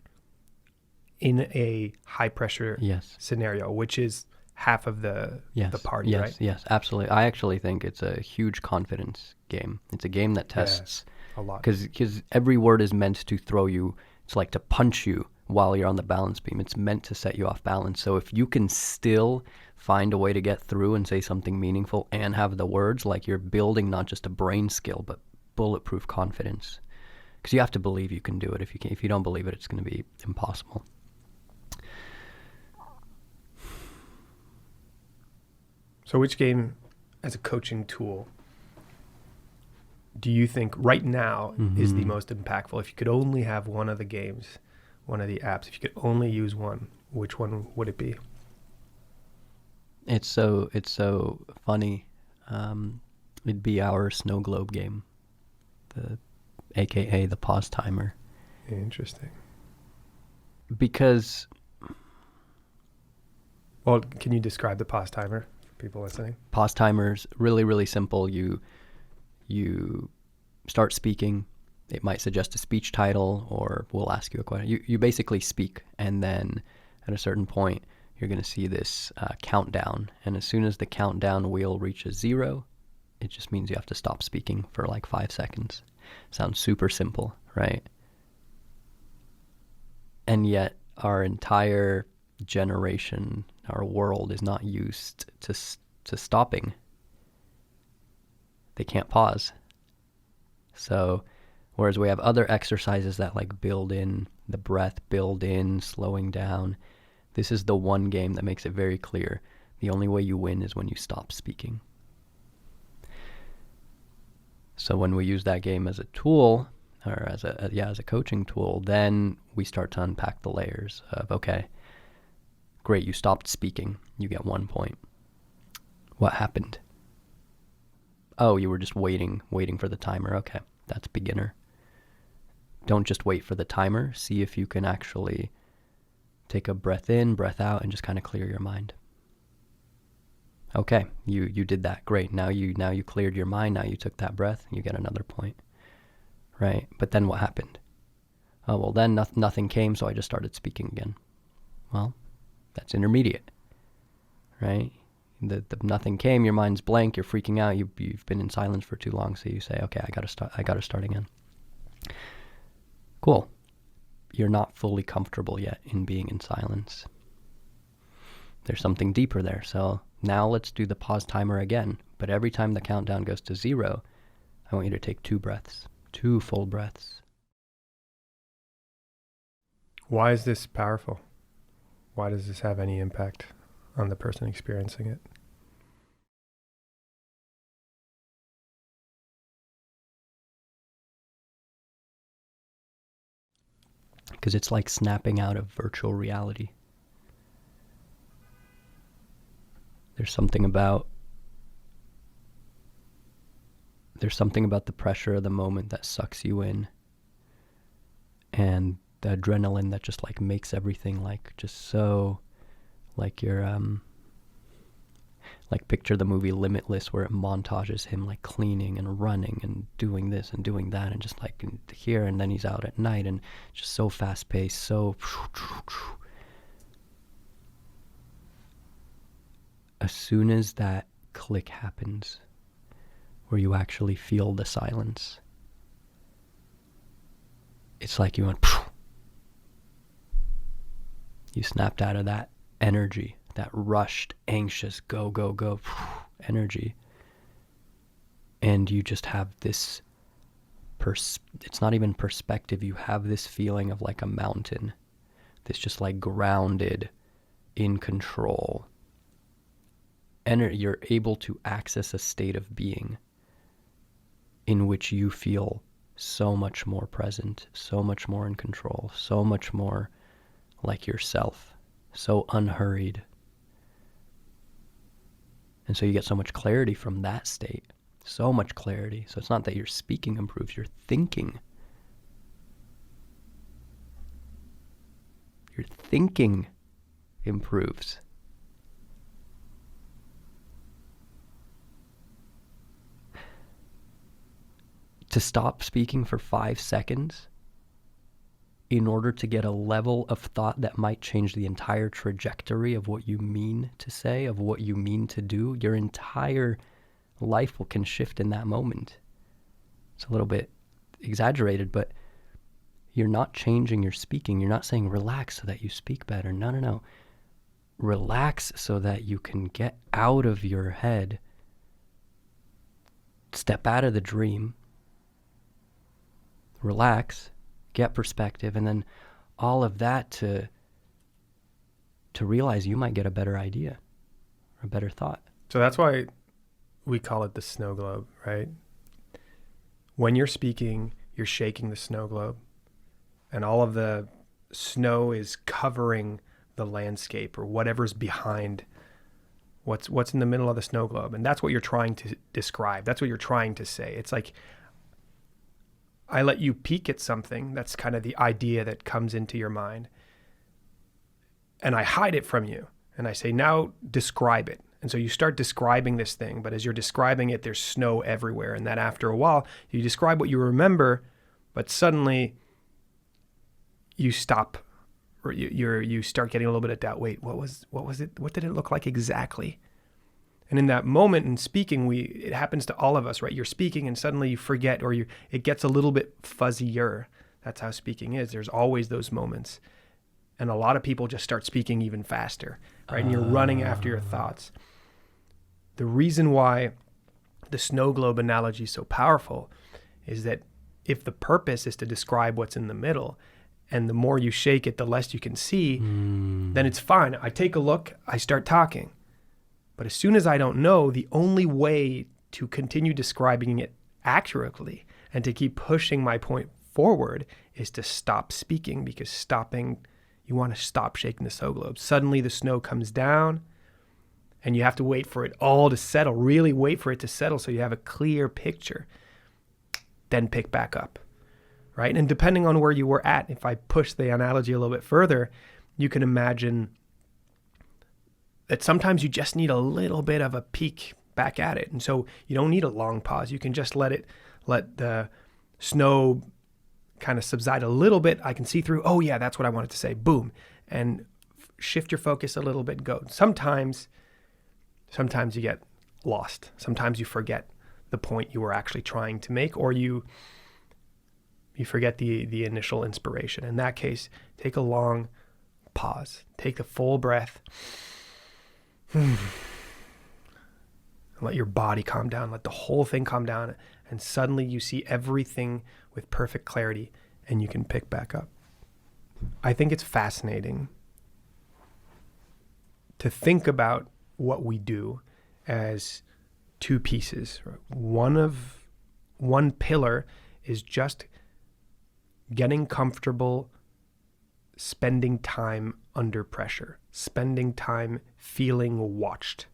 in a high pressure scenario, which is half of the party, right? Yes, absolutely. I actually think it's a huge confidence game. It's a game that tests a lot, because every word is meant to throw you. It's like to punch you while you're on the balance beam. It's meant to set you off balance. So if you can still find a way to get through and say something meaningful and have the words, like you're building not just a brain skill, but bulletproof confidence. Because you have to believe you can do it. If you don't believe it, it's going to be impossible. So which game, as a coaching tool, do you think right now is the most impactful? If you could only have one of the games, one of the apps, if you could only use one, which one would it be? It's so funny. It'd be our snow globe game, AKA the pause timer. Interesting. Because, well, can you describe the pause timer for people listening? Pause timer's really, really simple. You start speaking. It might suggest a speech title, or we'll ask you a question. You basically speak, and then at a certain point, you're going to see this countdown. And as soon as the countdown wheel reaches 0, it just means you have to stop speaking for like 5 seconds. Sounds super simple, right? And yet our entire generation, our world is not used to stopping. They can't pause. So whereas we have other exercises that like build in the breath, build in slowing down, this is the one game that makes it very clear. The only way you win is when you stop speaking. So when we use that game as a tool, or as a coaching tool, then we start to unpack the layers of, okay, great, you stopped speaking, you get 1 point. What happened? Oh, you were just waiting for the timer. Okay, that's beginner. Don't just wait for the timer. See if you can actually take a breath in, breath out, and just kind of clear your mind. Okay, you did that. Great. Now you cleared your mind. Now you took that breath. You get another point. Right? But then what happened? Oh, well, then nothing came, so I just started speaking again. Well, that's intermediate. Right? The nothing came, your mind's blank, you're freaking out, you've been in silence for too long, so you say, okay, I gotta start again. Cool. You're not fully comfortable yet in being in silence. There's something deeper there. So now let's do the pause timer again. But every time the countdown goes to 0, I want you to take 2 breaths, 2 full breaths. Why is this powerful? Why does this have any impact on the person experiencing it? Because it's like snapping out of virtual reality. There's something about the pressure of the moment that sucks you in, and the adrenaline that just like makes everything like just so like you're like picture the movie Limitless, where it montages him like cleaning and running and doing this and doing that, and just like here, and then he's out at night, and just so fast paced, so as soon as that click happens where you actually feel the silence, it's like you went, you snapped out of that energy, that rushed, anxious, go, go, go energy. And you just have this, it's not even perspective, you have this feeling of like a mountain, this just like grounded, in control. You're able to access a state of being in which you feel so much more present, so much more in control, so much more like yourself, so unhurried. And so you get so much clarity from that state, so much clarity. So it's not that your speaking improves, your thinking. Your thinking improves. To stop speaking for 5 seconds in order to get a level of thought that might change the entire trajectory of what you mean to say, of what you mean to do, your entire life can shift in that moment. It's a little bit exaggerated, but you're not changing your speaking. You're not saying relax so that you speak better. No. Relax so that you can get out of your head, step out of the dream, relax, get perspective, and then all of that to realize you might get a better idea, or a better thought. So that's why we call it the snow globe, right? When you're speaking, you're shaking the snow globe, and all of the snow is covering the landscape or whatever's behind what's in the middle of the snow globe. And that's what you're trying to describe. That's what you're trying to say. It's like, I let you peek at something. That's kind of the idea that comes into your mind. And I hide it from you. And I say, now describe it. And so you start describing this thing, but as you're describing it, there's snow everywhere. And then after a while, you describe what you remember, but suddenly you stop, or you start getting a little bit of doubt. Wait, what was it? What did it look like exactly? And in that moment in speaking, it happens to all of us, right? You're speaking and suddenly you forget, or it gets a little bit fuzzier. That's how speaking is. There's always those moments. And a lot of people just start speaking even faster, right? And you're running after your thoughts. The reason why the snow globe analogy is so powerful is that if the purpose is to describe what's in the middle, and the more you shake it, the less you can see, then it's fine. I take a look, I start talking. But as soon as I don't know, the only way to continue describing it accurately and to keep pushing my point forward is to stop speaking, because you want to stop shaking the snow globe. Suddenly the snow comes down and you have to wait for it all to settle, really wait for it to settle so you have a clear picture. Then pick back up, right? And depending on where you were at, if I push the analogy a little bit further, you can imagine that sometimes you just need a little bit of a peek back at it. And so you don't need a long pause. You can just let the snow kind of subside a little bit. I can see through, oh yeah, that's what I wanted to say. Boom. And shift your focus a little bit, go. Sometimes you get lost. Sometimes you forget the point you were actually trying to make, or you forget the initial inspiration. In that case, take a long pause. Take a full breath. And let your body calm down. Let the whole thing calm down. And suddenly you see everything with perfect clarity and you can pick back up. I think it's fascinating to think about what we do as two pieces. One pillar is just getting comfortable spending time under pressure, spending time feeling watched,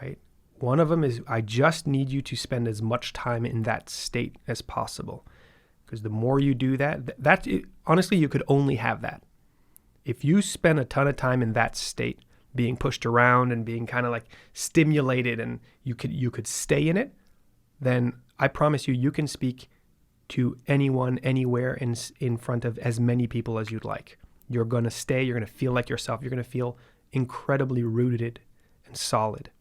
right? One of them is, I just need you to spend as much time in that state as possible. Because the more you do that, honestly, you could only have that. If you spend a ton of time in that state, being pushed around and being kind of like stimulated, and you could stay in it, then I promise you can speak to anyone, anywhere, in front of as many people as you'd like. You're going to stay, you're going to feel like yourself, you're going to feel incredibly rooted and solid.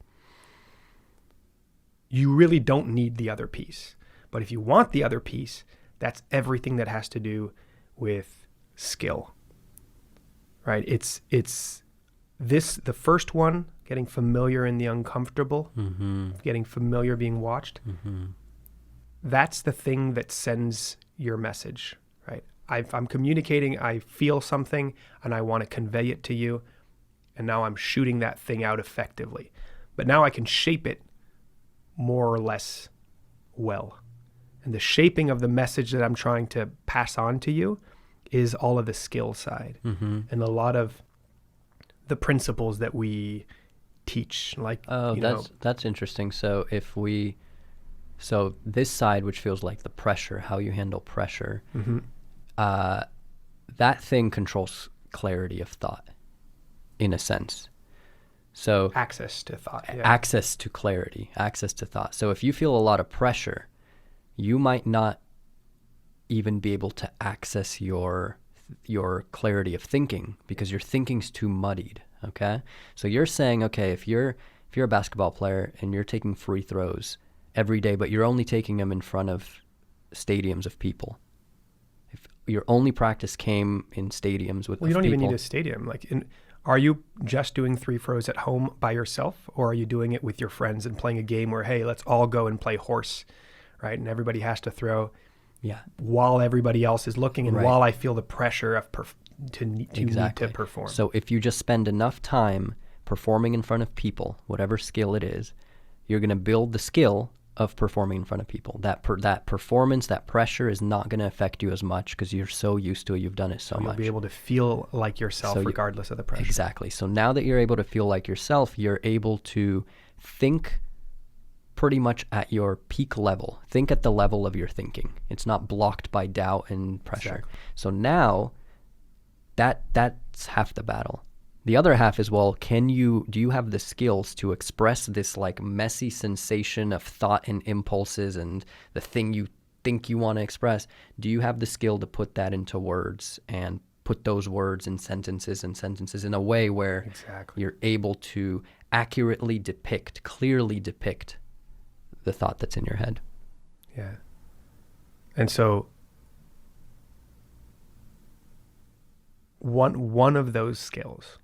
You really don't need the other piece. But if you want the other piece, that's everything that has to do with skill, right? It's the first one, getting familiar in the uncomfortable, getting familiar being watched, that's the thing that sends your message, right? I'm communicating, I feel something, and I want to convey it to you, and now I'm shooting that thing out effectively. But now I can shape it more or less well. And the shaping of the message that I'm trying to pass on to you is all of the skill side. And a lot of the principles that we teach, like, that's interesting. So so this side, which feels like the pressure, how you handle pressure, that thing controls clarity of thought, in a sense. So access to thought, access to clarity, access to thought. So if you feel a lot of pressure, you might not even be able to access your clarity of thinking because your thinking's too muddied. Okay, so you're saying, okay, if you're a basketball player and you're taking free throws every day, but you're only taking them in front of stadiums of people. If your only practice came in stadiums with, you don't even need a stadium. Are you just doing free throws at home by yourself, or are you doing it with your friends and playing a game where, hey, let's all go and play horse, right? And everybody has to throw while everybody else is looking, and while I feel the pressure of need to perform. So if you just spend enough time performing in front of people, whatever skill it is, you're going to build the skill of performing in front of people. That performance, that pressure is not going to affect you as much because you're so used to it. You've done it so much. You'll be able to feel like yourself regardless of the pressure. Exactly. So now that you're able to feel like yourself, you're able to think pretty much at your peak level. Think at the level of your thinking. It's not blocked by doubt and pressure. Exactly. So now that's half the battle. The other half is, well, do you have the skills to express this like messy sensation of thought and impulses and the thing you think you want to express? Do you have the skill to put that into words and put those words in sentences in a way where you're able to accurately clearly depict the thought that's in your head? Yeah. And so one of those skills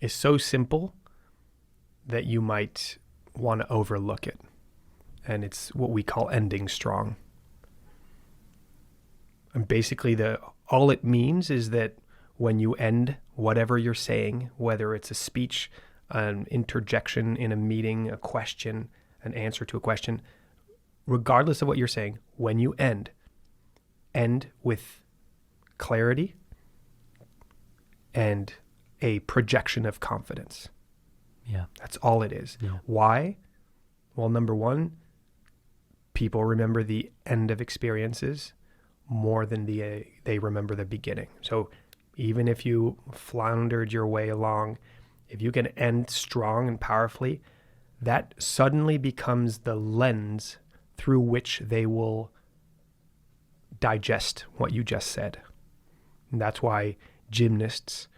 is so simple that you might want to overlook it. And it's what we call ending strong. And basically all it means is that when you end whatever you're saying, whether it's a speech, an interjection in a meeting, a question, an answer to a question, regardless of what you're saying, when you end with clarity and a projection of confidence. Yeah. That's all it is. Yeah. Why? Well, number one, people remember the end of experiences more than they remember the beginning. So even if you floundered your way along, if you can end strong and powerfully, that suddenly becomes the lens through which they will digest what you just said. And that's why gymnasts,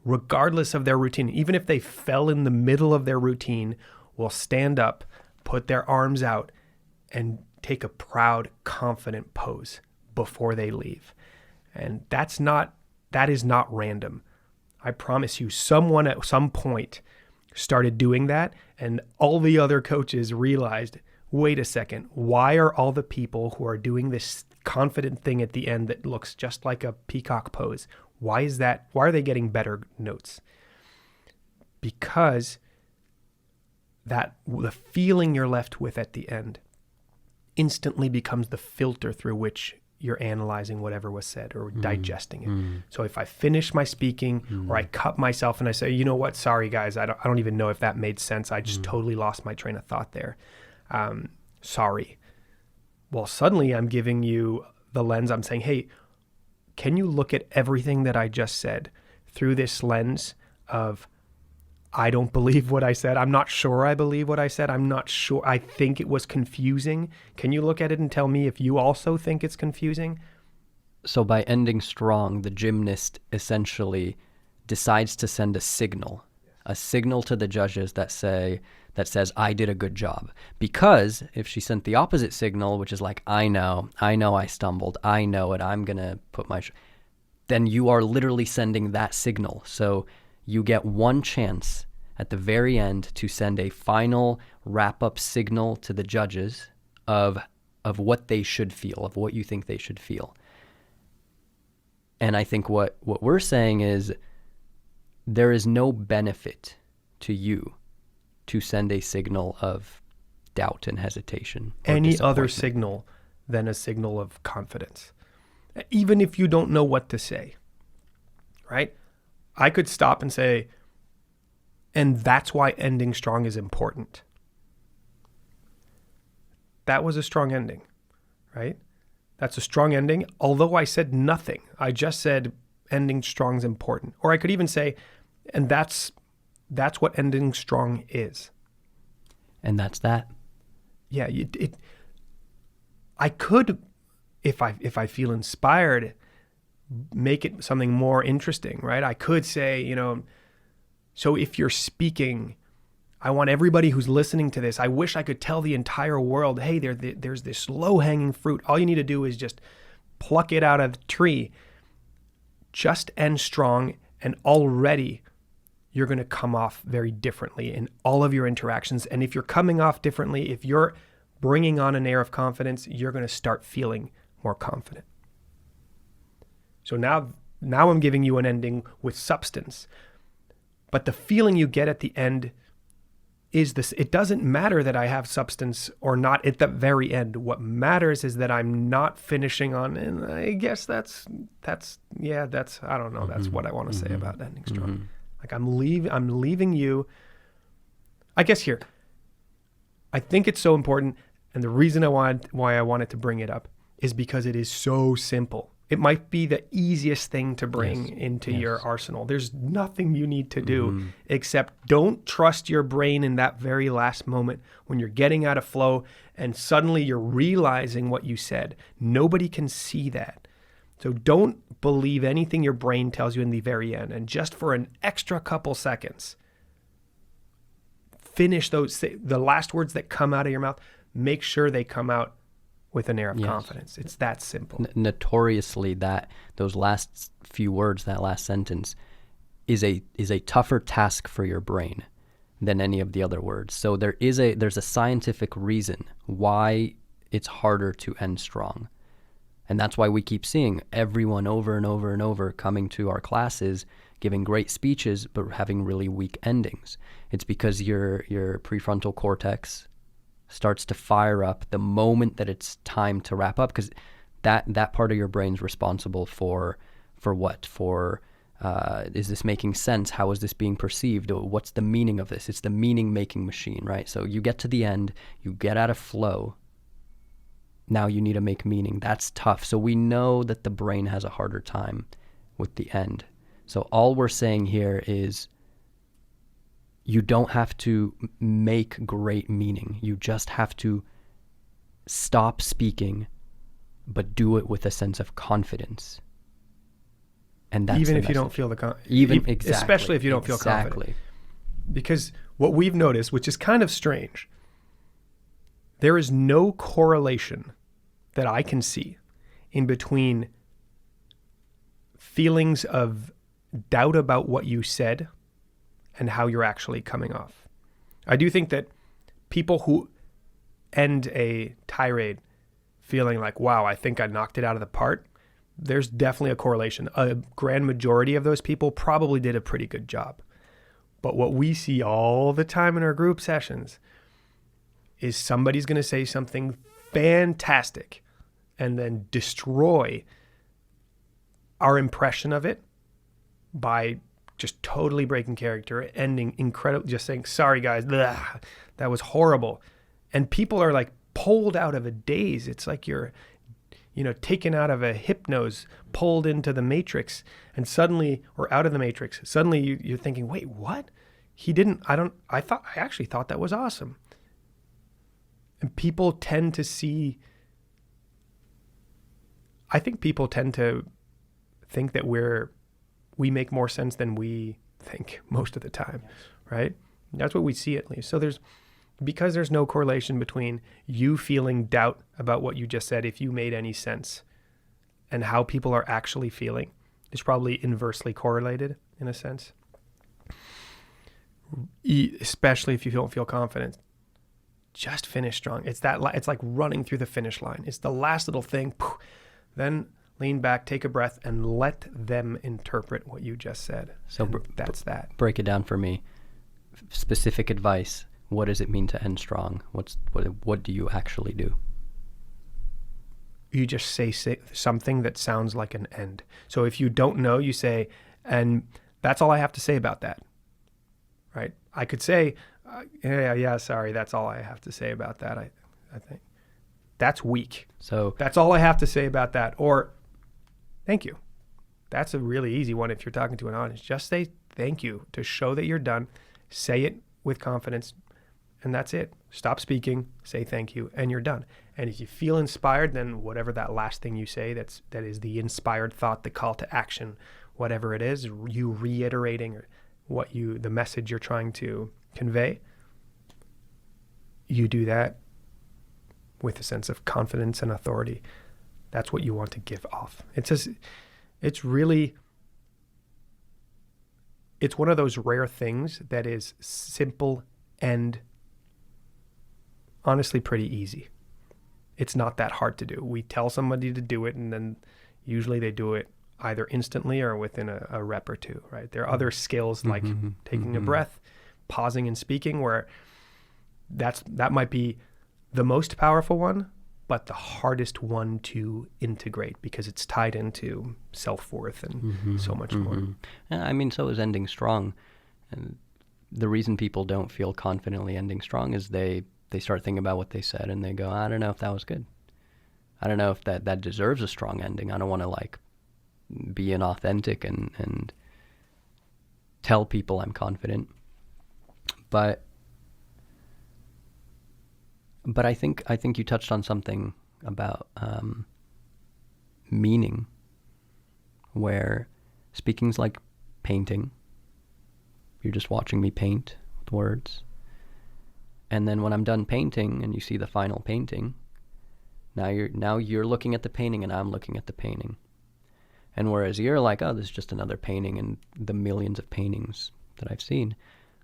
regardless of their routine, even if they fell in the middle of their routine, will stand up, put their arms out, and take a proud, confident pose before they leave. And that is not random. I promise you, someone at some point started doing that, and all the other coaches realized, wait a second, why are all the people who are doing this confident thing at the end that looks just like a peacock pose, why is that? Why are they getting better notes? Because the feeling you're left with at the end instantly becomes the filter through which you're analyzing whatever was said or digesting it. So if I finish my speaking or I cut myself and I say, you know what, sorry guys, I don't even know if that made sense. I just totally lost my train of thought there. Sorry. Well, suddenly I'm giving you the lens. I'm saying, hey, can you look at everything that I just said through this lens of, I don't believe what I said. I'm not sure I believe what I said. I'm not sure. I think it was confusing. Can you look at it and tell me if you also think it's confusing? So by ending strong, the gymnast essentially decides to send a signal to the judges that says, I did a good job. Because if she sent the opposite signal, which is like, I know I stumbled, I know it, I'm going to put my... then you are literally sending that signal. So you get one chance at the very end to send a final wrap-up signal to the judges of what they should feel, of what you think they should feel. And I think what we're saying is there is no benefit to you to send a signal of doubt and hesitation. Any other signal than a signal of confidence. Even if you don't know what to say, right? I could stop and say, and that's why ending strong is important. That was a strong ending, right? That's a strong ending. Although I said nothing, I just said ending strong is important. Or I could even say, and that's what ending strong is. And that's that. Yeah, I could, if I feel inspired, make it something more interesting, right? I could say, so if you're speaking, I want everybody who's listening to this, I wish I could tell the entire world, hey, there's this low-hanging fruit. All you need to do is just pluck it out of the tree. Just end strong, and already you're going to come off very differently in all of your interactions. And if you're coming off differently, if you're bringing on an air of confidence, you're going to start feeling more confident. So now I'm giving you an ending with substance. But the feeling you get at the end is this. It doesn't matter that I have substance or not at the very end. What matters is that I'm not finishing on, and I guess that's I don't know. That's what I want to say about ending strong. Like I'm leaving you. I guess here, I think it's so important. And the reason why I wanted to bring it up is because it is so simple. It might be the easiest thing to bring into your arsenal. There's nothing you need to do except don't trust your brain in that very last moment when you're getting out of flow and suddenly you're realizing what you said. Nobody can see that. So don't believe anything your brain tells you in the very end. And just for an extra couple seconds, finish the last words that come out of your mouth. Make sure they come out with an air of confidence. It's that simple. Notoriously, those last few words, that last sentence, is a tougher task for your brain than any of the other words. So there's a scientific reason why it's harder to end strong. And that's why we keep seeing everyone over and over and over coming to our classes, giving great speeches, but having really weak endings. It's because your prefrontal cortex starts to fire up the moment that it's time to wrap up, because that part of your brain's responsible for what? Is this making sense? How is this being perceived? What's the meaning of this? It's the meaning-making machine, right? So you get to the end, you get out of flow. Now you need to make meaning. That's tough. So we know that the brain has a harder time with the end. So all we're saying here is you don't have to make great meaning. You just have to stop speaking, but do it with a sense of confidence. And that's even if you don't feel the exactly, especially if you don't feel confident. Because what we've noticed, which is kind of strange, there is no correlation that I can see in between feelings of doubt about what you said and how you're actually coming off. I do think that people who end a tirade feeling like, wow, I think I knocked it out of the park, there's definitely a correlation. A grand majority of those people probably did a pretty good job. But what we see all the time in our group sessions is somebody's going to say something fantastic and then destroy our impression of it by just totally breaking character, ending incredible, just saying, sorry guys, that was horrible. And people are like pulled out of a daze. It's like you're, taken out of a hypnose, pulled into the matrix, and suddenly, or out of the matrix, suddenly you're thinking, wait, what? I actually thought that was awesome. And people tend to think that we make more sense than we think most of the time, right? That's what we see, at least. So because there's no correlation between you feeling doubt about what you just said, if you made any sense, and how people are actually feeling, is probably inversely correlated in a sense. Especially if you don't feel confident, just finish strong. It's like running through the finish line. It's the last little thing. Then lean back, take a breath, and let them interpret what you just said. So that's that. Break it down for me. Specific advice. What does it mean to end strong? What do you actually do? You just say something that sounds like an end. So if you don't know, you say, and that's all I have to say about that. Right? I could say, sorry, that's all I have to say about that. I think that's weak. So that's all I have to say about that. Or thank you. That's a really easy one if you're talking to an audience. Just say thank you to show that you're done. Say it with confidence, and that's it. Stop speaking, say thank you, and you're done. And if you feel inspired, then whatever that last thing you say, that is the inspired thought, the call to action, whatever it is, you reiterating the message you're trying to convey, you do that with a sense of confidence and authority. That's what you want to give off. It's one of those rare things that is simple and honestly pretty easy. It's not that hard to do. We tell somebody to do it, and then usually they do it either instantly or within a rep or two, right? There are other skills like taking a breath, pausing and speaking, where that might be the most powerful one, but the hardest one to integrate because it's tied into self-worth and so much more. Yeah, I mean, so is ending strong. And the reason people don't feel confidently ending strong is they start thinking about what they said and they go, I don't know if that was good. I don't know if that deserves a strong ending. I don't want to be inauthentic and tell people I'm confident. But I think you touched on something about meaning, where speaking's like painting. You're just watching me paint with words. And then when I'm done painting and you see the final painting, now you're looking at the painting and I'm looking at the painting. And whereas you're like, oh, this is just another painting in the millions of paintings that I've seen,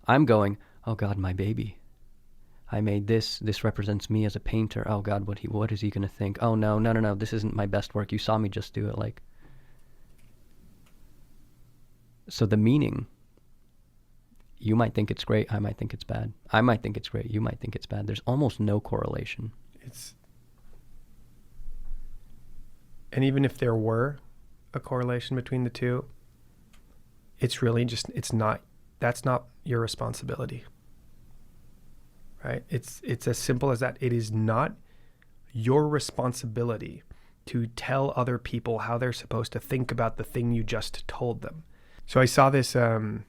I'm going, oh God, my baby. I made this. This represents me as a painter. Oh God, what is he going to think? Oh no. This isn't my best work. You saw me just do it. So the meaning, you might think it's great. I might think it's bad. I might think it's great. You might think it's bad. There's almost no correlation. And even if there were a correlation between the two, it's really just, that's not your responsibility. Right? It's as simple as that. It is not your responsibility to tell other people how they're supposed to think about the thing you just told them. So I saw this, do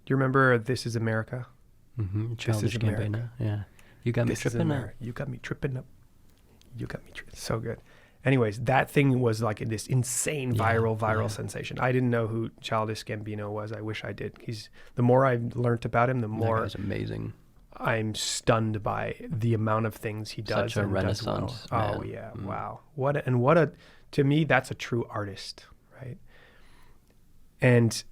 you remember This Is America? This is America. Yeah. You got me tripping up. You got me tripping up. So good. Anyways, that thing was like this insane viral sensation. I didn't know who Childish Gambino was. I wish I did. The more I learned about him, the more that guy's amazing. I'm stunned by the amount of things he does. Such a renaissance. Well. Oh yeah, wow. To me, that's a true artist, right? And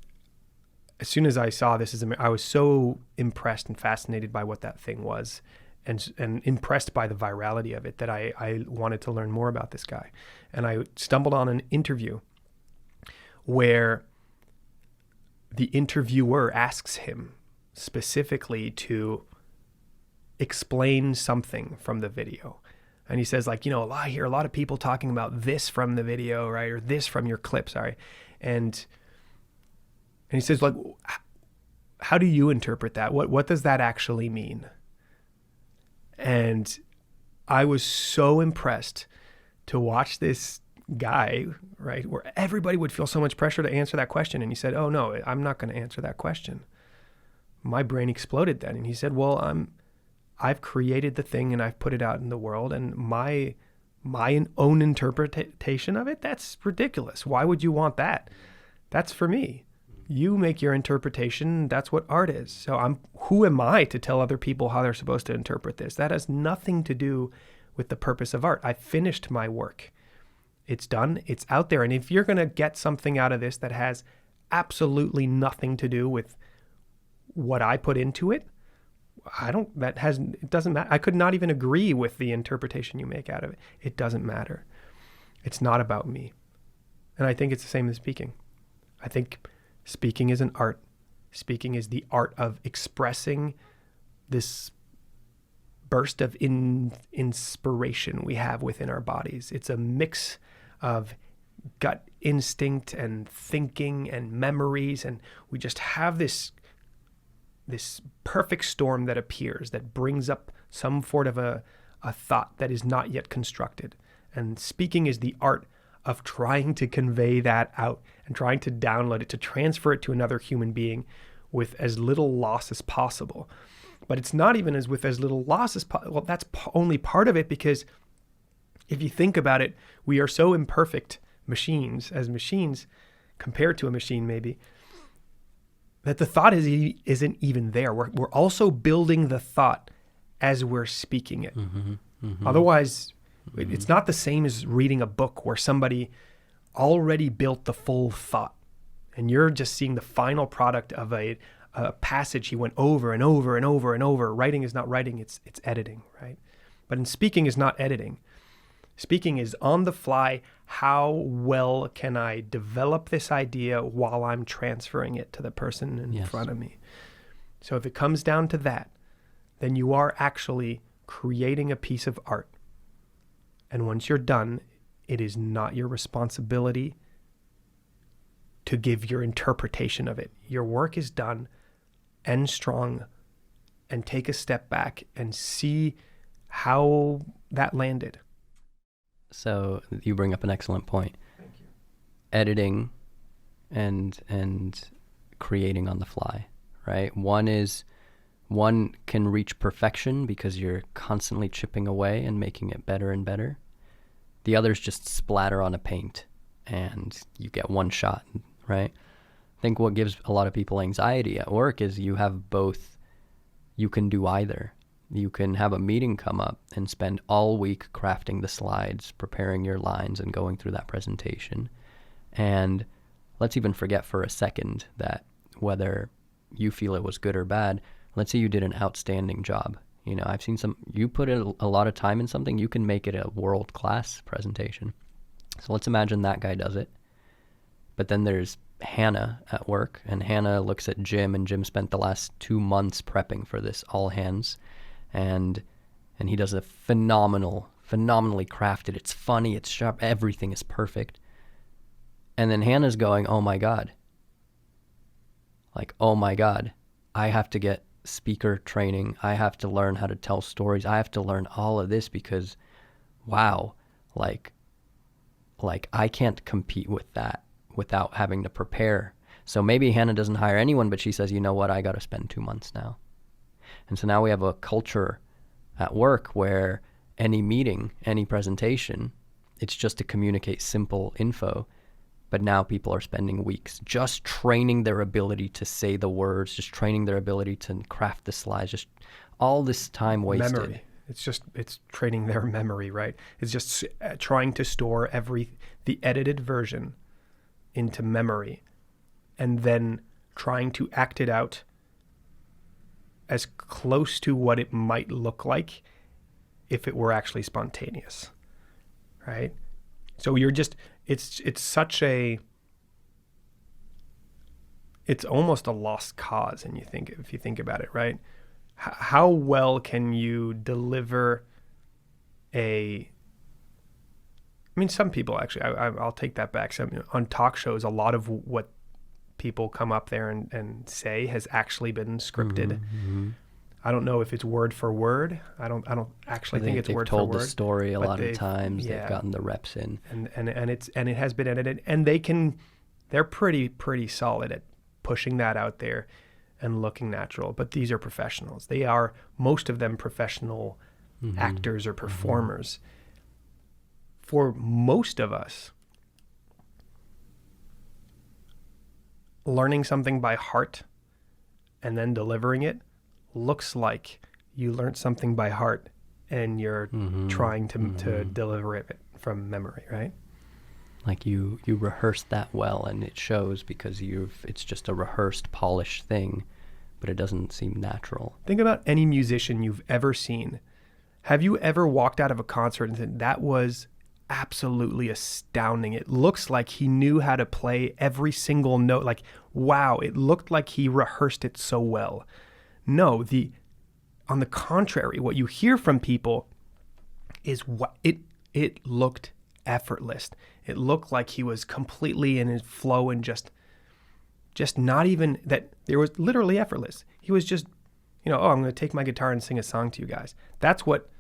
as soon as I saw I was so impressed and fascinated by what that thing was. And impressed by the virality of it that I wanted to learn more about this guy. And I stumbled on an interview where the interviewer asks him specifically to explain something from the video. And he says, I hear a lot of people talking about this from the video, right? Or this from your clip, sorry. And he says, how do you interpret that? What does that actually mean? And I was so impressed to watch this guy, right, where everybody would feel so much pressure to answer that question. And he said, oh, no, I'm not going to answer that question. My brain exploded then. And he said, well, I've created the thing and I've put it out in the world. And my own interpretation of it, that's ridiculous. Why would you want that? That's for me. You make your interpretation. That's what art is. So who am I to tell other people how they're supposed to interpret this? That has nothing to do with the purpose of art. I finished my work. It's done. It's out there. And if you're going to get something out of this that has absolutely nothing to do with what I put into it, it doesn't matter. I could not even agree with the interpretation you make out of it. It doesn't matter. It's not about me. And I think it's the same as speaking. I think speaking is an art. Speaking is the art of expressing this burst of inspiration we have within our bodies. It's a mix of gut instinct and thinking and memories, and we just have this perfect storm that appears, that brings up some sort of a thought that is not yet constructed. And speaking is the art of trying to convey that out and trying to download it, to transfer it to another human being with as little loss as possible. But it's not even with as little loss as possible. Well, that's only part of it, because if you think about it, we are so imperfect as machines, compared to a machine maybe, that the thought isn't even there. We're also building the thought as we're speaking it. Otherwise, it's not the same as reading a book where somebody already built the full thought, and you're just seeing the final product of a passage he went over and over and over and over. Writing is not writing, it's editing, right? But in speaking is not editing. Speaking is on the fly. How well can I develop this idea while I'm transferring it to the person in front of me? So if it comes down to that, then you are actually creating a piece of art. And once you're done, it is not your responsibility to give your interpretation of it. Your work is done, end strong, and take a step back and see how that landed. So you bring up an excellent point. Thank you. Editing and creating on the fly, right? One can reach perfection because you're constantly chipping away and making it better and better. The others just splatter on a paint and you get one shot, right? I think what gives a lot of people anxiety at work is you have both. You can do either. You can have a meeting come up and spend all week crafting the slides, preparing your lines, and going through that presentation. And let's even forget for a second that whether you feel it was good or bad, let's say you did an outstanding job. You know, I've seen you put a lot of time in something, you can make it a world-class presentation. So let's imagine that guy does it. But then there's Hannah at work, and Hannah looks at Jim, and Jim spent the last 2 months prepping for this all hands. And he does a phenomenally crafted, it's funny, it's sharp, everything is perfect. And then Hannah's going, oh my God, I have to get speaker training. I have to learn how to tell stories. I have to learn all of this because, wow, like I can't compete with that without having to prepare. So maybe Hannah doesn't hire anyone, but she says, you know what, I got to spend 2 months now. And so now we have a culture at work where any meeting, any presentation, it's just to communicate simple info. But now people are spending weeks just training their ability to say the words, just training their ability to craft the slides, just all this time wasted. Memory. It's training their memory, right? It's just trying to store the edited version into memory and then trying to act it out as close to what it might look like if it were actually spontaneous, right? So it's almost a lost cause, and if you think about it, right? How well can you deliver some people actually, I'll take that back. On talk shows, a lot of what people come up there and say has actually been scripted. Mm-hmm. I don't know if it's word for word. I don't actually think it's word for word. They've told the story a lot of times. Yeah. They've gotten the reps in, and it has been edited, and they're pretty solid at pushing that out there and looking natural. But these are professionals. They are, most of them, professional actors or performers. For most of us, learning something by heart and then delivering it looks like you learned something by heart and you're trying to deliver it from memory, right? Like you rehearsed that well, and it shows because it's just a rehearsed, polished thing, but it doesn't seem natural. Think about any musician you've ever seen. Have you ever walked out of a concert and said, that was absolutely astounding? It looks like he knew how to play every single note. Like, wow, it looked like he rehearsed it so well. No, on the contrary, what you hear from people is what it looked effortless. It looked like he was completely in his flow and just not even that. There was literally effortless. He was just, I'm going to take my guitar and sing a song to you guys. That's what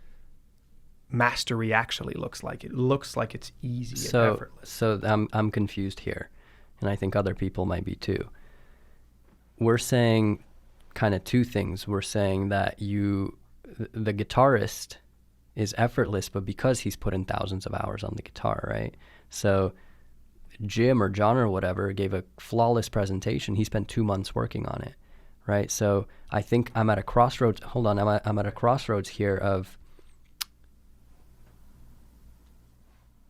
mastery actually looks like. It looks like it's easy and effortless. So I'm confused here, and I think other people might be too. We're saying kind of two things. We're saying that the guitarist is effortless, but because he's put in thousands of hours on the guitar, right? So Jim or John or whatever gave a flawless presentation. He spent 2 months working on it, right? So I think I'm at a crossroads. Hold on, I'm at a crossroads here of,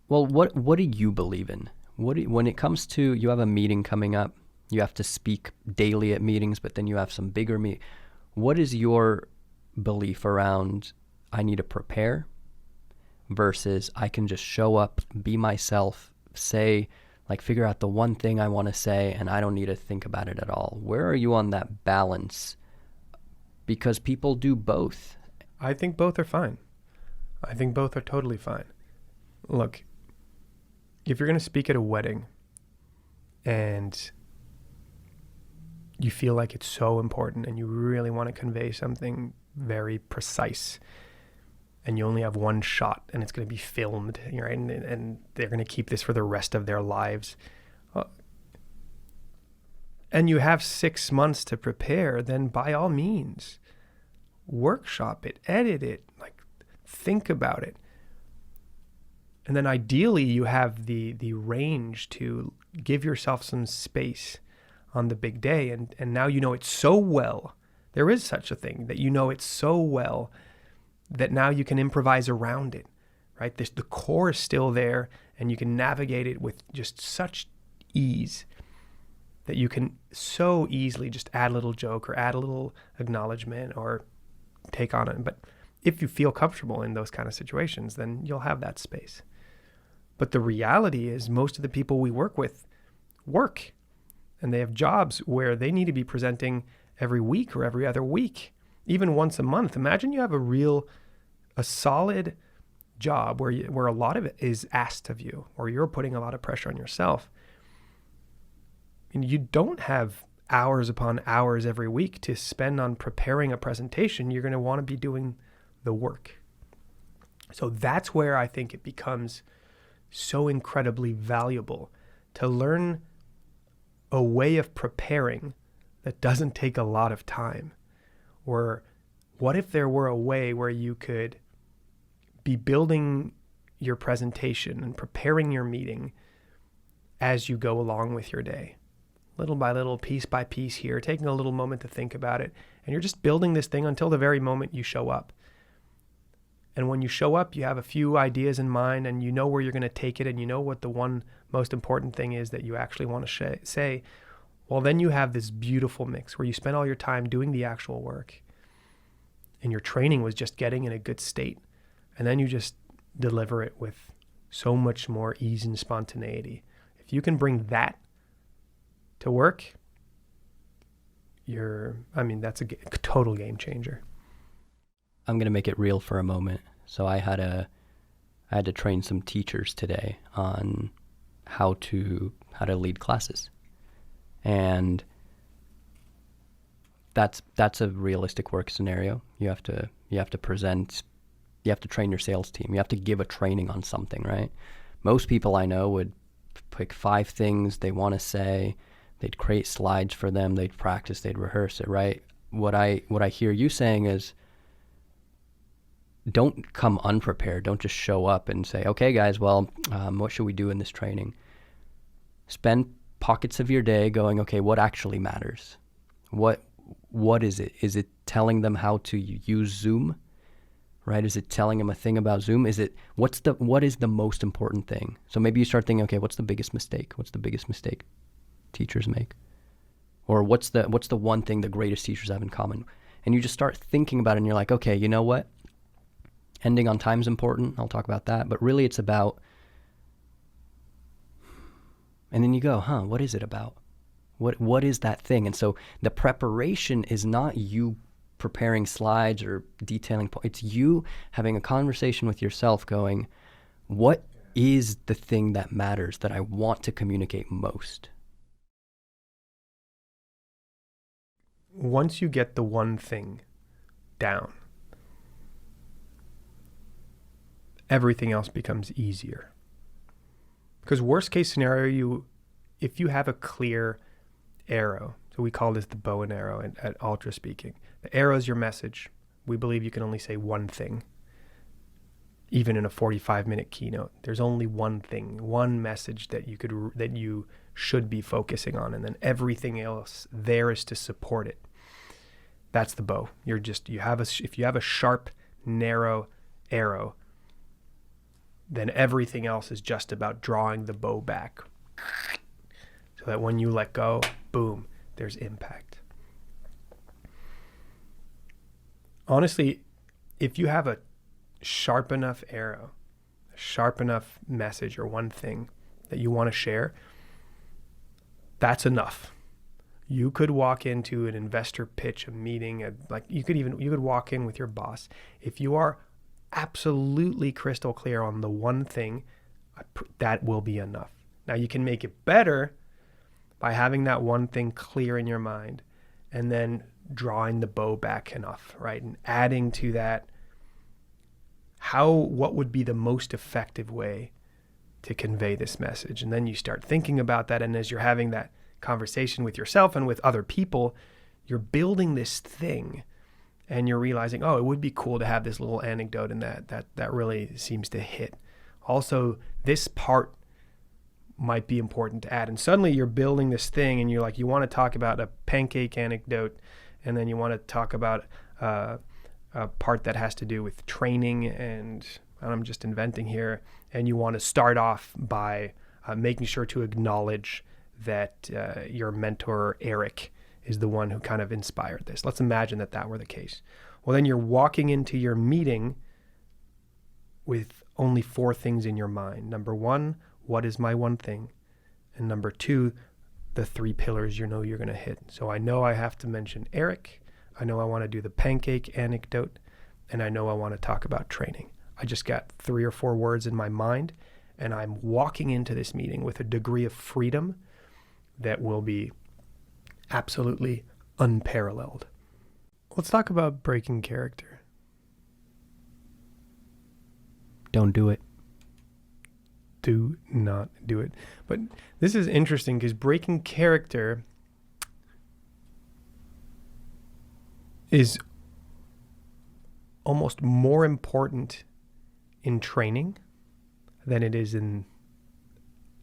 well, what do you believe in? When it comes to, you have a meeting coming up, you have to speak daily at meetings, but then you have some bigger what is your belief around, I need to prepare versus I can just show up, be myself, say, like figure out the one thing I want to say, and I don't need to think about it at all? Where are you on that balance? Because people do both. I think both are fine. I think both are totally fine. Look, if you're going to speak at a wedding and you feel like it's so important and you really want to convey something very precise, and you only have one shot and it's going to be filmed, right? And they're going to keep this for the rest of their lives. And you have 6 months to prepare, then by all means, workshop it, edit it, like think about it. And then ideally you have the range to give yourself some space on the big day. And now you know it so well. There is such a thing that you know it so well that now you can improvise around it, right? The core is still there, and you can navigate it with just such ease that you can so easily just add a little joke or add a little acknowledgement or take on it. But if you feel comfortable in those kind of situations, then you'll have that space. But the reality is most of the people we work with work, and they have jobs where they need to be presenting every week or every other week, even once a month. Imagine you have a solid job where a lot of it is asked of you, or you're putting a lot of pressure on yourself. And you don't have hours upon hours every week to spend on preparing a presentation. You're going to want to be doing the work. So that's where I think it becomes so incredibly valuable to learn a way of preparing that doesn't take a lot of time. Or what if there were a way where you could be building your presentation and preparing your meeting as you go along with your day, little by little, piece by piece here, taking a little moment to think about it. And you're just building this thing until the very moment you show up. And when you show up, you have a few ideas in mind, and you know where you're going to take it, and you know what the one most important thing is that you actually want to say. Well, then you have this beautiful mix where you spend all your time doing the actual work, and your training was just getting in a good state. And then you just deliver it with so much more ease and spontaneity. If you can bring that to work, that's a total game changer. I'm going to make it real for a moment. So I had to train some teachers today on how to lead classes. And that's a realistic work scenario. You have to present, you have to train your sales team. You have to give a training on something, right? Most people I know would pick 5 things they want to say. They'd create slides for them. They'd practice. They'd rehearse it, right? What I hear you saying is, don't come unprepared. Don't just show up and say, okay, guys, well, what should we do in this training? Spend pockets of your day going, okay, what actually matters? What is it? Is it telling them how to use Zoom? right? Is it telling them a thing about Zoom? What is the most important thing? So maybe you start thinking, okay, what's the biggest mistake? What's the biggest mistake teachers make? Or what's the one thing the greatest teachers have in common? And you just start thinking about it, and you're like, okay, you know what? Ending on time is important. I'll talk about that. But really it's about, and then you go, what is it about? What is that thing? And so the preparation is not you preparing slides or detailing. It's you having a conversation with yourself going, what is the thing that matters that I want to communicate most? Once you get the one thing down, everything else becomes easier. Because worst case scenario, if you have a clear arrow, so we call this the bow and arrow at Ultraspeaking. The arrow is your message. We believe you can only say one thing. Even in a 45-minute keynote, there's only one thing, one message that you should be focusing on, and then everything else there is to support it. That's the bow. If you have a sharp, narrow arrow, then everything else is just about drawing the bow back, so that when you let go, boom, there's impact. Honestly, if you have a sharp enough arrow, a sharp enough message, or one thing that you want to share, that's enough. You could walk into an investor pitch, a meeting, you could walk in with your boss. If you are absolutely crystal clear on the one thing, that will be enough. Now you can make it better by having that one thing clear in your mind, and then drawing the bow back enough, right? And adding to that, what would be the most effective way to convey this message? And then you start thinking about that, and as you're having that conversation with yourself and with other people, you're building this thing, and you're realizing, it would be cool to have this little anecdote in that really seems to hit. Also, this part might be important to add. And suddenly you're building this thing, and you're like, you want to talk about a pancake anecdote, and then you want to talk about a part that has to do with training, and I'm just inventing here, and you want to start off by making sure to acknowledge that your mentor, Eric, is the one who kind of inspired this. Let's imagine that were the case. Well, then you're walking into your meeting with only 4 things in your mind. Number 1, what is my one thing? And number 2, the 3 pillars you're going to hit. So I know I have to mention Eric. I know I want to do the pancake anecdote, and I know I want to talk about training. I just got 3 or 4 words in my mind, and I'm walking into this meeting with a degree of freedom that will be absolutely unparalleled. Let's talk about breaking character. Don't do it. Do not do it. But this is interesting, because breaking character is almost more important in training than it is in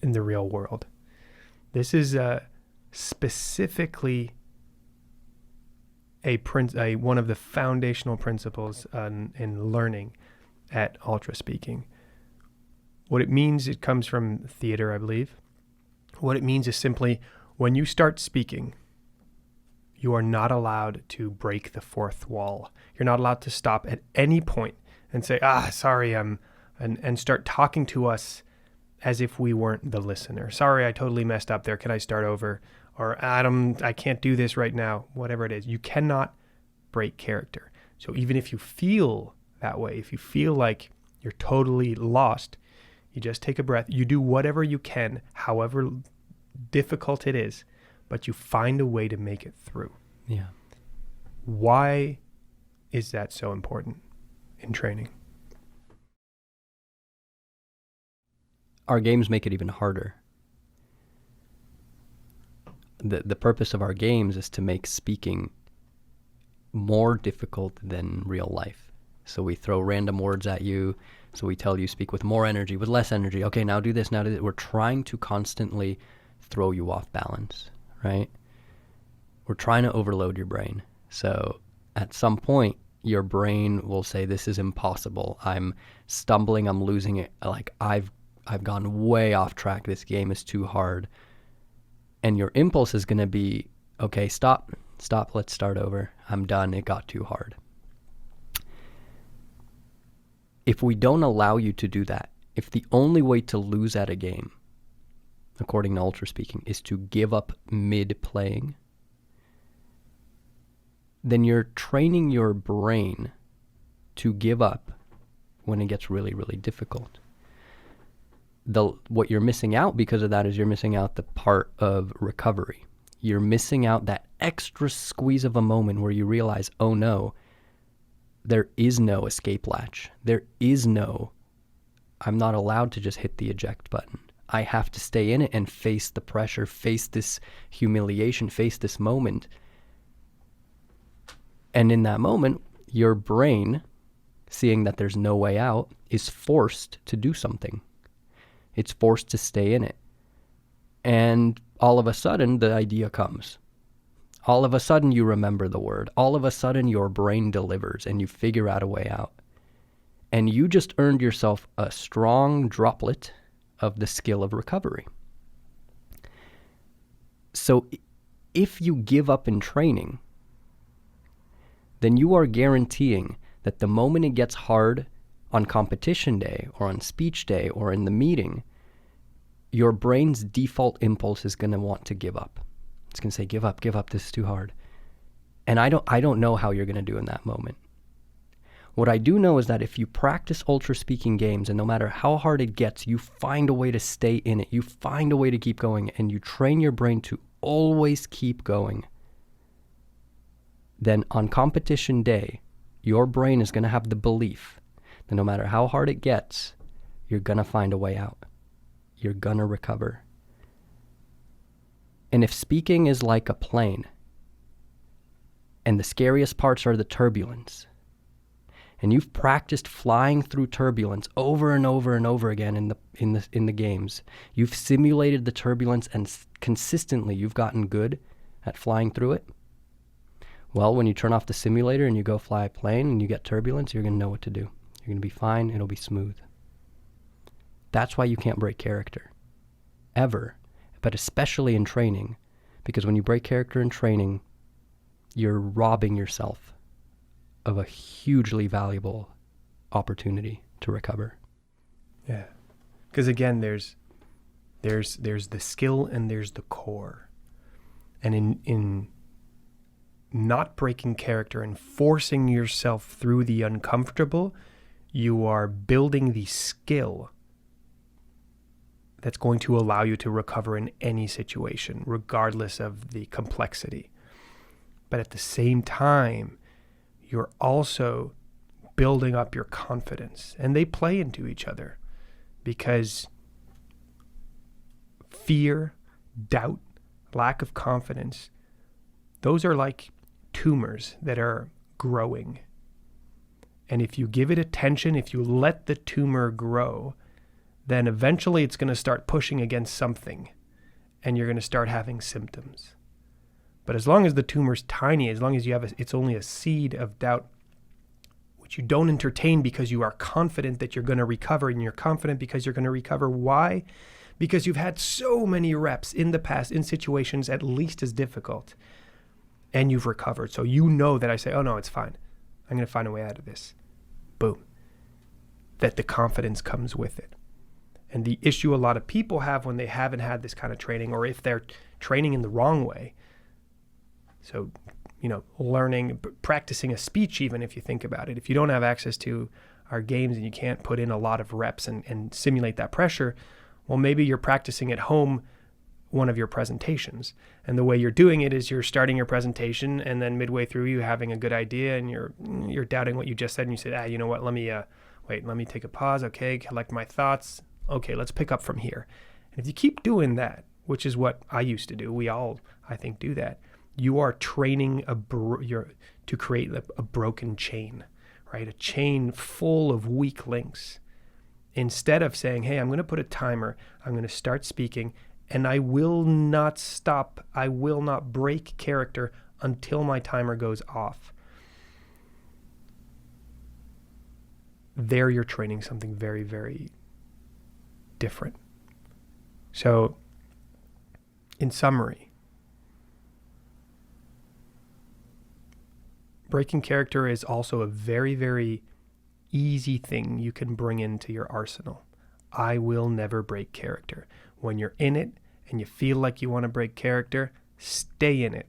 the real world. This is specifically one of the foundational principles in learning at Ultraspeaking. What it means, it comes from theater, I believe. What it means is simply, when you start speaking, you are not allowed to break the fourth wall. You're not allowed to stop at any point and say, sorry, and start talking to us as if we weren't the listener. Sorry, I totally messed up there. Can I start over? Or Adam, I can't do this right now. Whatever it is. You cannot break character. So even if you feel that way, if you feel like you're totally lost, you just take a breath. You do whatever you can, however difficult it is, but you find a way to make it through. Yeah. Why is that so important in training? Our games make it even harder. The purpose of our games is to make speaking more difficult than real life. So we throw random words at you. So we tell you speak with more energy, with less energy. Okay, now do this, now do that. We're trying to constantly throw you off balance, right? We're trying to overload your brain. So at some point, your brain will say, this is impossible. I'm stumbling, I'm losing it. Like I've gone way off track. This game is too hard. And your impulse is going to be, okay, stop, let's start over. I'm done. It got too hard. If we don't allow you to do that, if the only way to lose at a game, according to Ultraspeaking, is to give up mid-playing, then you're training your brain to give up when it gets really, really difficult. What you're missing out because of that is you're missing out the part of recovery. You're missing out that extra squeeze of a moment where you realize, oh no, there is no escape latch. I'm not allowed to just hit the eject button. I have to stay in it and face the pressure, face this humiliation, face this moment. And in that moment, your brain, seeing that there's no way out, is forced to do something. It's forced to stay in it. And all of a sudden, the idea comes. All of a sudden, you remember the word. All of a sudden, your brain delivers and you figure out a way out. And you just earned yourself a strong droplet of the skill of recovery. So if you give up in training, then you are guaranteeing that the moment it gets hard on competition day or on speech day or in the meeting, your brain's default impulse is going to want to give up. It's going to say, give up, this is too hard. And I don't know how you're going to do in that moment. What I do know is that if you practice Ultraspeaking games, and no matter how hard it gets, you find a way to stay in it, you find a way to keep going, and you train your brain to always keep going, then on competition day, your brain is going to have the belief that no matter how hard it gets, you're going to find a way out. You're going to recover. And if speaking is like a plane, and the scariest parts are the turbulence, and you've practiced flying through turbulence over and over and over again in the games, you've simulated the turbulence and consistently you've gotten good at flying through it. Well, when you turn off the simulator and you go fly a plane and you get turbulence, you're going to know what to do. You're going to be fine. It'll be smooth. That's why you can't break character. Ever. But especially in training. Because when you break character in training, you're robbing yourself of a hugely valuable opportunity to recover. Yeah. Because again, there's the skill and there's the core. And in not breaking character and forcing yourself through the uncomfortable, you are building the skill that's going to allow you to recover in any situation, regardless of the complexity. But at the same time, you're also building up your confidence. And they play into each other because fear, doubt, lack of confidence, those are like tumors that are growing. And if you give it attention, if you let the tumor grow, then eventually it's going to start pushing against something and you're going to start having symptoms. But as long as the tumor's tiny, as long as you have it's only a seed of doubt, which you don't entertain because you are confident that you're going to recover, and you're confident because you're going to recover. Why? Because you've had so many reps in the past in situations at least as difficult, and you've recovered. So you know that I say, oh no, it's fine. I'm going to find a way out of this. Boom. That the confidence comes with it. And the issue a lot of people have when they haven't had this kind of training, or if they're training in the wrong way, so, learning, practicing a speech, even if you think about it, if you don't have access to our games and you can't put in a lot of reps and simulate that pressure, well, maybe you're practicing at home one of your presentations. And the way you're doing it is you're starting your presentation, and then midway through you having a good idea and you're doubting what you just said, and you say, you know what, let me take a pause. Okay, collect my thoughts. Okay, let's pick up from here. And if you keep doing that, which is what I used to do, we all, I think, do that, you are training to create a broken chain, right? A chain full of weak links. Instead of saying, hey, I'm going to put a timer, I'm going to start speaking, and I will not stop, I will not break character until my timer goes off. there you're training something very, very different. So, in summary, breaking character is also a very, very easy thing you can bring into your arsenal. I will never break character. When you're in it and you feel like you want to break character, stay in it.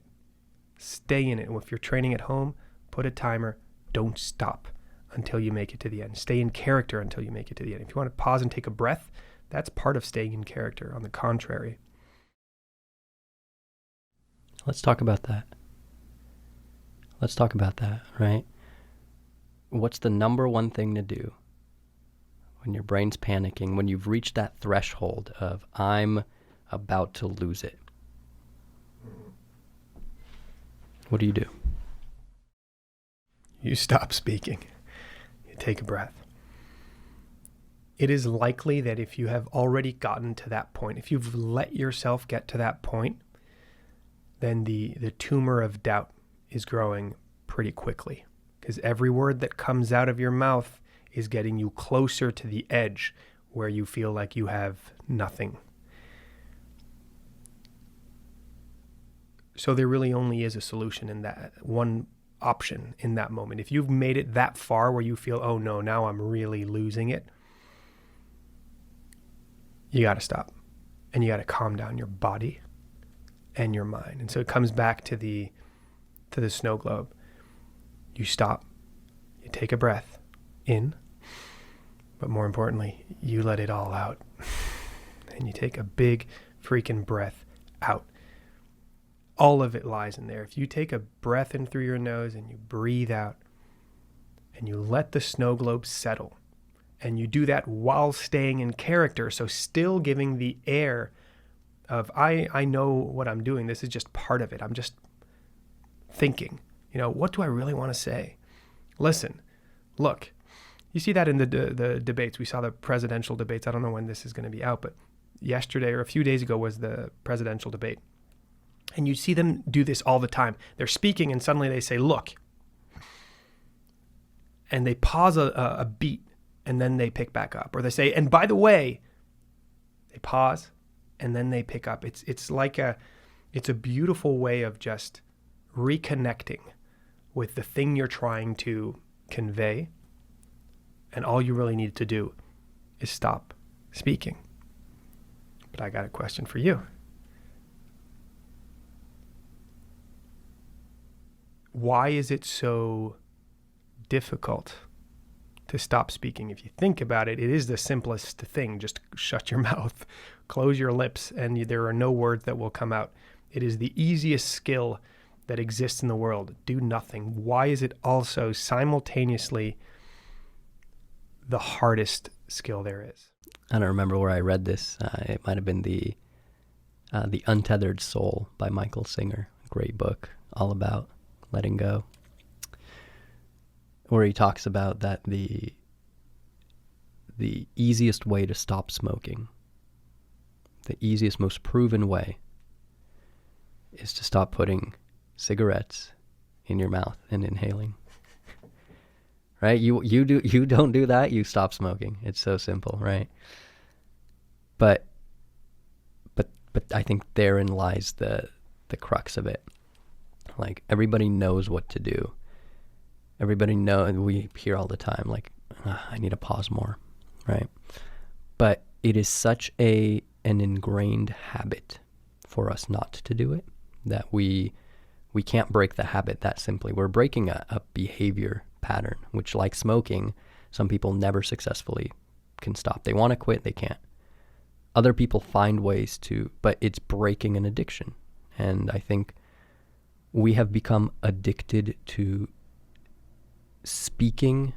Stay in it. And if you're training at home, put a timer. Don't stop until you make it to the end. Stay in character until you make it to the end. If you want to pause and take a breath, that's part of staying in character. On the contrary. Let's talk about that. Right? What's the number one thing to do when your brain's panicking, when you've reached that threshold of I'm about to lose it? What do? You stop speaking. You take a breath. It is likely that if you have already gotten to that point, if you've let yourself get to that point, then the tumor of doubt is growing pretty quickly, because every word that comes out of your mouth is getting you closer to the edge where you feel like you have nothing. So there really only is a solution in that, one option in that moment. If you've made it that far where you feel, oh no, now I'm really losing it, you got to stop and you got to calm down your body and your mind. And so it comes back to the snow globe. You stop, you take a breath in, but more importantly, you let it all out. And you take a big freaking breath out. All of it lies in there. If you take a breath in through your nose and you breathe out and you let the snow globe settle, and you do that while staying in character, so still giving the air of, I know what I'm doing. This is just part of it. I'm just thinking, what do I really want to say? Listen, look, you see that in the debates. We saw the presidential debates. I don't know when this is going to be out, but yesterday or a few days ago was the presidential debate. And you see them do this all the time. They're speaking and suddenly they say, look. And they pause a beat and then they pick back up. Or they say, and by the way, they pause and then they pick up. It's a beautiful way of just reconnecting with the thing you're trying to convey. And all you really need to do is stop speaking. But I got a question for you. Why is it so difficult to stop speaking? If you think about it, it is the simplest thing. Just shut your mouth, close your lips, and there are no words that will come out. It is the easiest skill that exists in the world. Do nothing. Why is it also simultaneously the hardest skill there is? I don't remember where I read this. It might have been the Untethered Soul by Michael Singer. Great book, all about letting go, where he talks about that the easiest way to stop smoking, the easiest, most proven way, is to stop putting cigarettes in your mouth and inhaling. Right? You don't do that, you stop smoking. It's so simple, right? But I think therein lies the crux of it. Like, everybody knows what to do. Everybody knows, we hear all the time, like, I need to pause more, right? But it is such an ingrained habit for us not to do it that we can't break the habit that simply. We're breaking a behavior pattern, which, like smoking, some people never successfully can stop. They want to quit, they can't. Other people find ways to, but it's breaking an addiction. And I think we have become addicted to speaking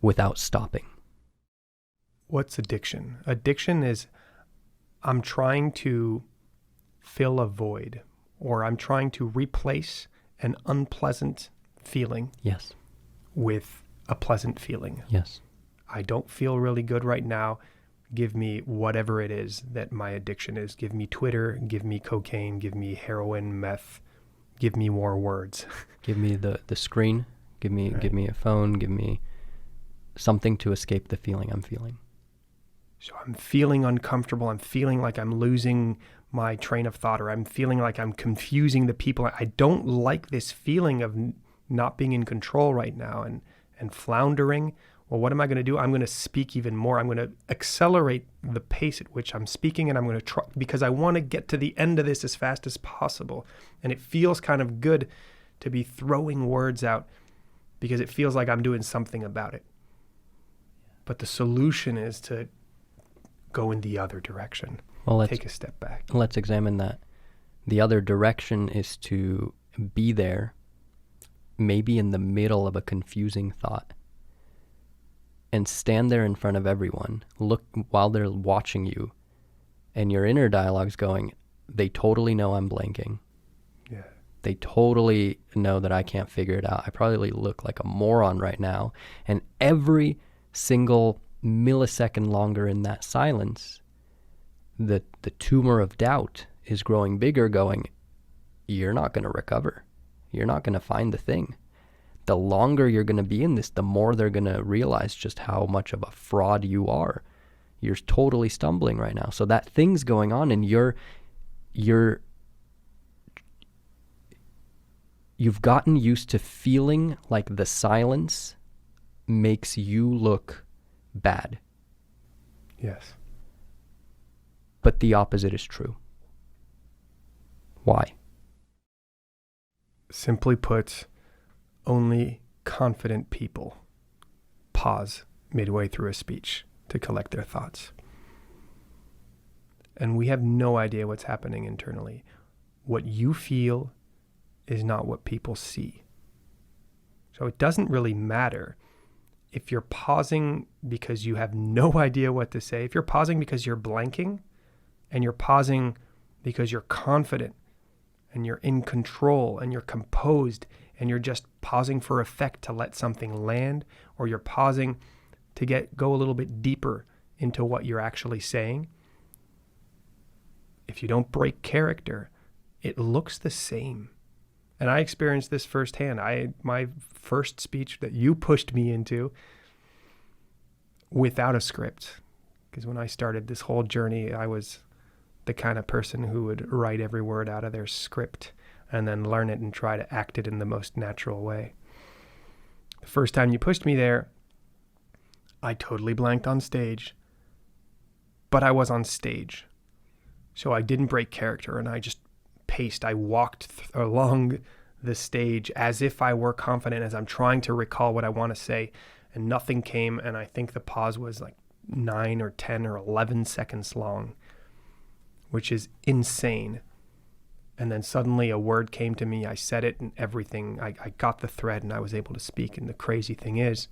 without stopping. What's addiction? Addiction is, I'm trying to fill a void, or I'm trying to replace an unpleasant feeling Yes. with a pleasant feeling. Yes. I don't feel really good right now. Give me whatever it is that my addiction is. Give me Twitter, give me cocaine, give me heroin, meth, give me more words. Give me the screen, Give me a phone. Give me something to escape the feeling I'm feeling. So I'm feeling uncomfortable. I'm feeling like I'm losing my train of thought, or I'm feeling like I'm confusing the people. I don't like this feeling of not being in control right now and floundering. Well, what am I going to do? I'm going to speak even more. I'm going to accelerate the pace at which I'm speaking, and I'm going to try, because I want to get to the end of this as fast as possible. And it feels kind of good to be throwing words out because it feels like I'm doing something about it. But the solution is to go in the other direction. Well, take a step back. Let's examine that. The other direction is to be there, maybe in the middle of a confusing thought, and stand there in front of everyone, look while they're watching you, and your inner dialogue's going, they totally know I'm blanking. Yeah. They totally know that I can't figure it out. I probably look like a moron right now. And every single millisecond longer in that silence, the tumor of doubt is growing bigger, going, you're not going to recover. You're not going to find the thing. The longer you're going to be in this, the more they're going to realize just how much of a fraud you are. You're totally stumbling right now. So that thing's going on, and you've gotten used to feeling like the silence makes you look bad. Yes. But the opposite is true. Why? Simply put, only confident people pause midway through a speech to collect their thoughts. And we have no idea what's happening internally. What you feel is not what people see. So it doesn't really matter if you're pausing because you have no idea what to say. If you're pausing because you're blanking, and you're pausing because you're confident and you're in control and you're composed and you're just pausing for effect to let something land, or you're pausing to go a little bit deeper into what you're actually saying. If you don't break character, it looks the same. And I experienced this firsthand. My first speech that you pushed me into without a script, because when I started this whole journey, I was the kind of person who would write every word out of their script and then learn it and try to act it in the most natural way. The first time you pushed me there, I totally blanked on stage, but I was on stage. So I didn't break character, and I just paced. I walked along the stage as if I were confident, as I'm trying to recall what I want to say, and nothing came. And I think the pause was like 9 or 10 or 11 seconds long, which is insane. And then suddenly a word came to me. I said it, and everything, I got the thread, and I was able to speak. And the crazy thing is,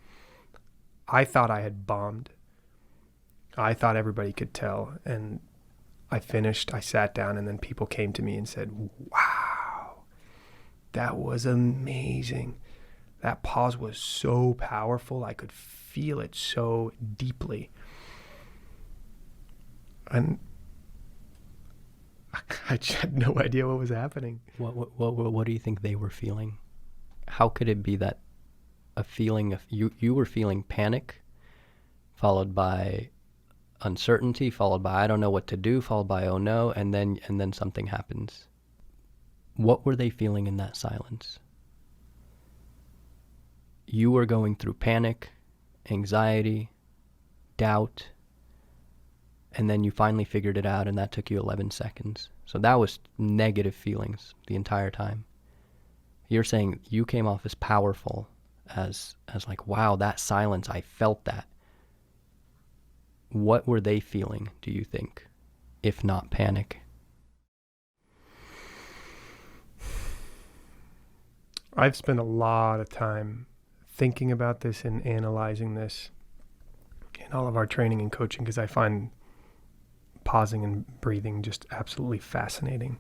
I thought I had bombed. I thought everybody could tell. And I finished, I sat down, and then people came to me and said, wow, that was amazing. That pause was so powerful. I could feel it so deeply. And I had no idea what was happening. What do you think they were feeling? How could it be that a feeling of you were feeling panic, followed by uncertainty, followed by I don't know what to do, followed by oh no, and then something happens? What were they feeling in that silence? You were going through panic, anxiety, doubt, and then you finally figured it out, and that took you 11 seconds. So that was negative feelings the entire time. You're saying you came off as powerful, as like, wow, that silence, I felt that. What were they feeling, do you think, if not panic? I've spent a lot of time thinking about this and analyzing this in all of our training and coaching, because I find pausing and breathing just absolutely fascinating.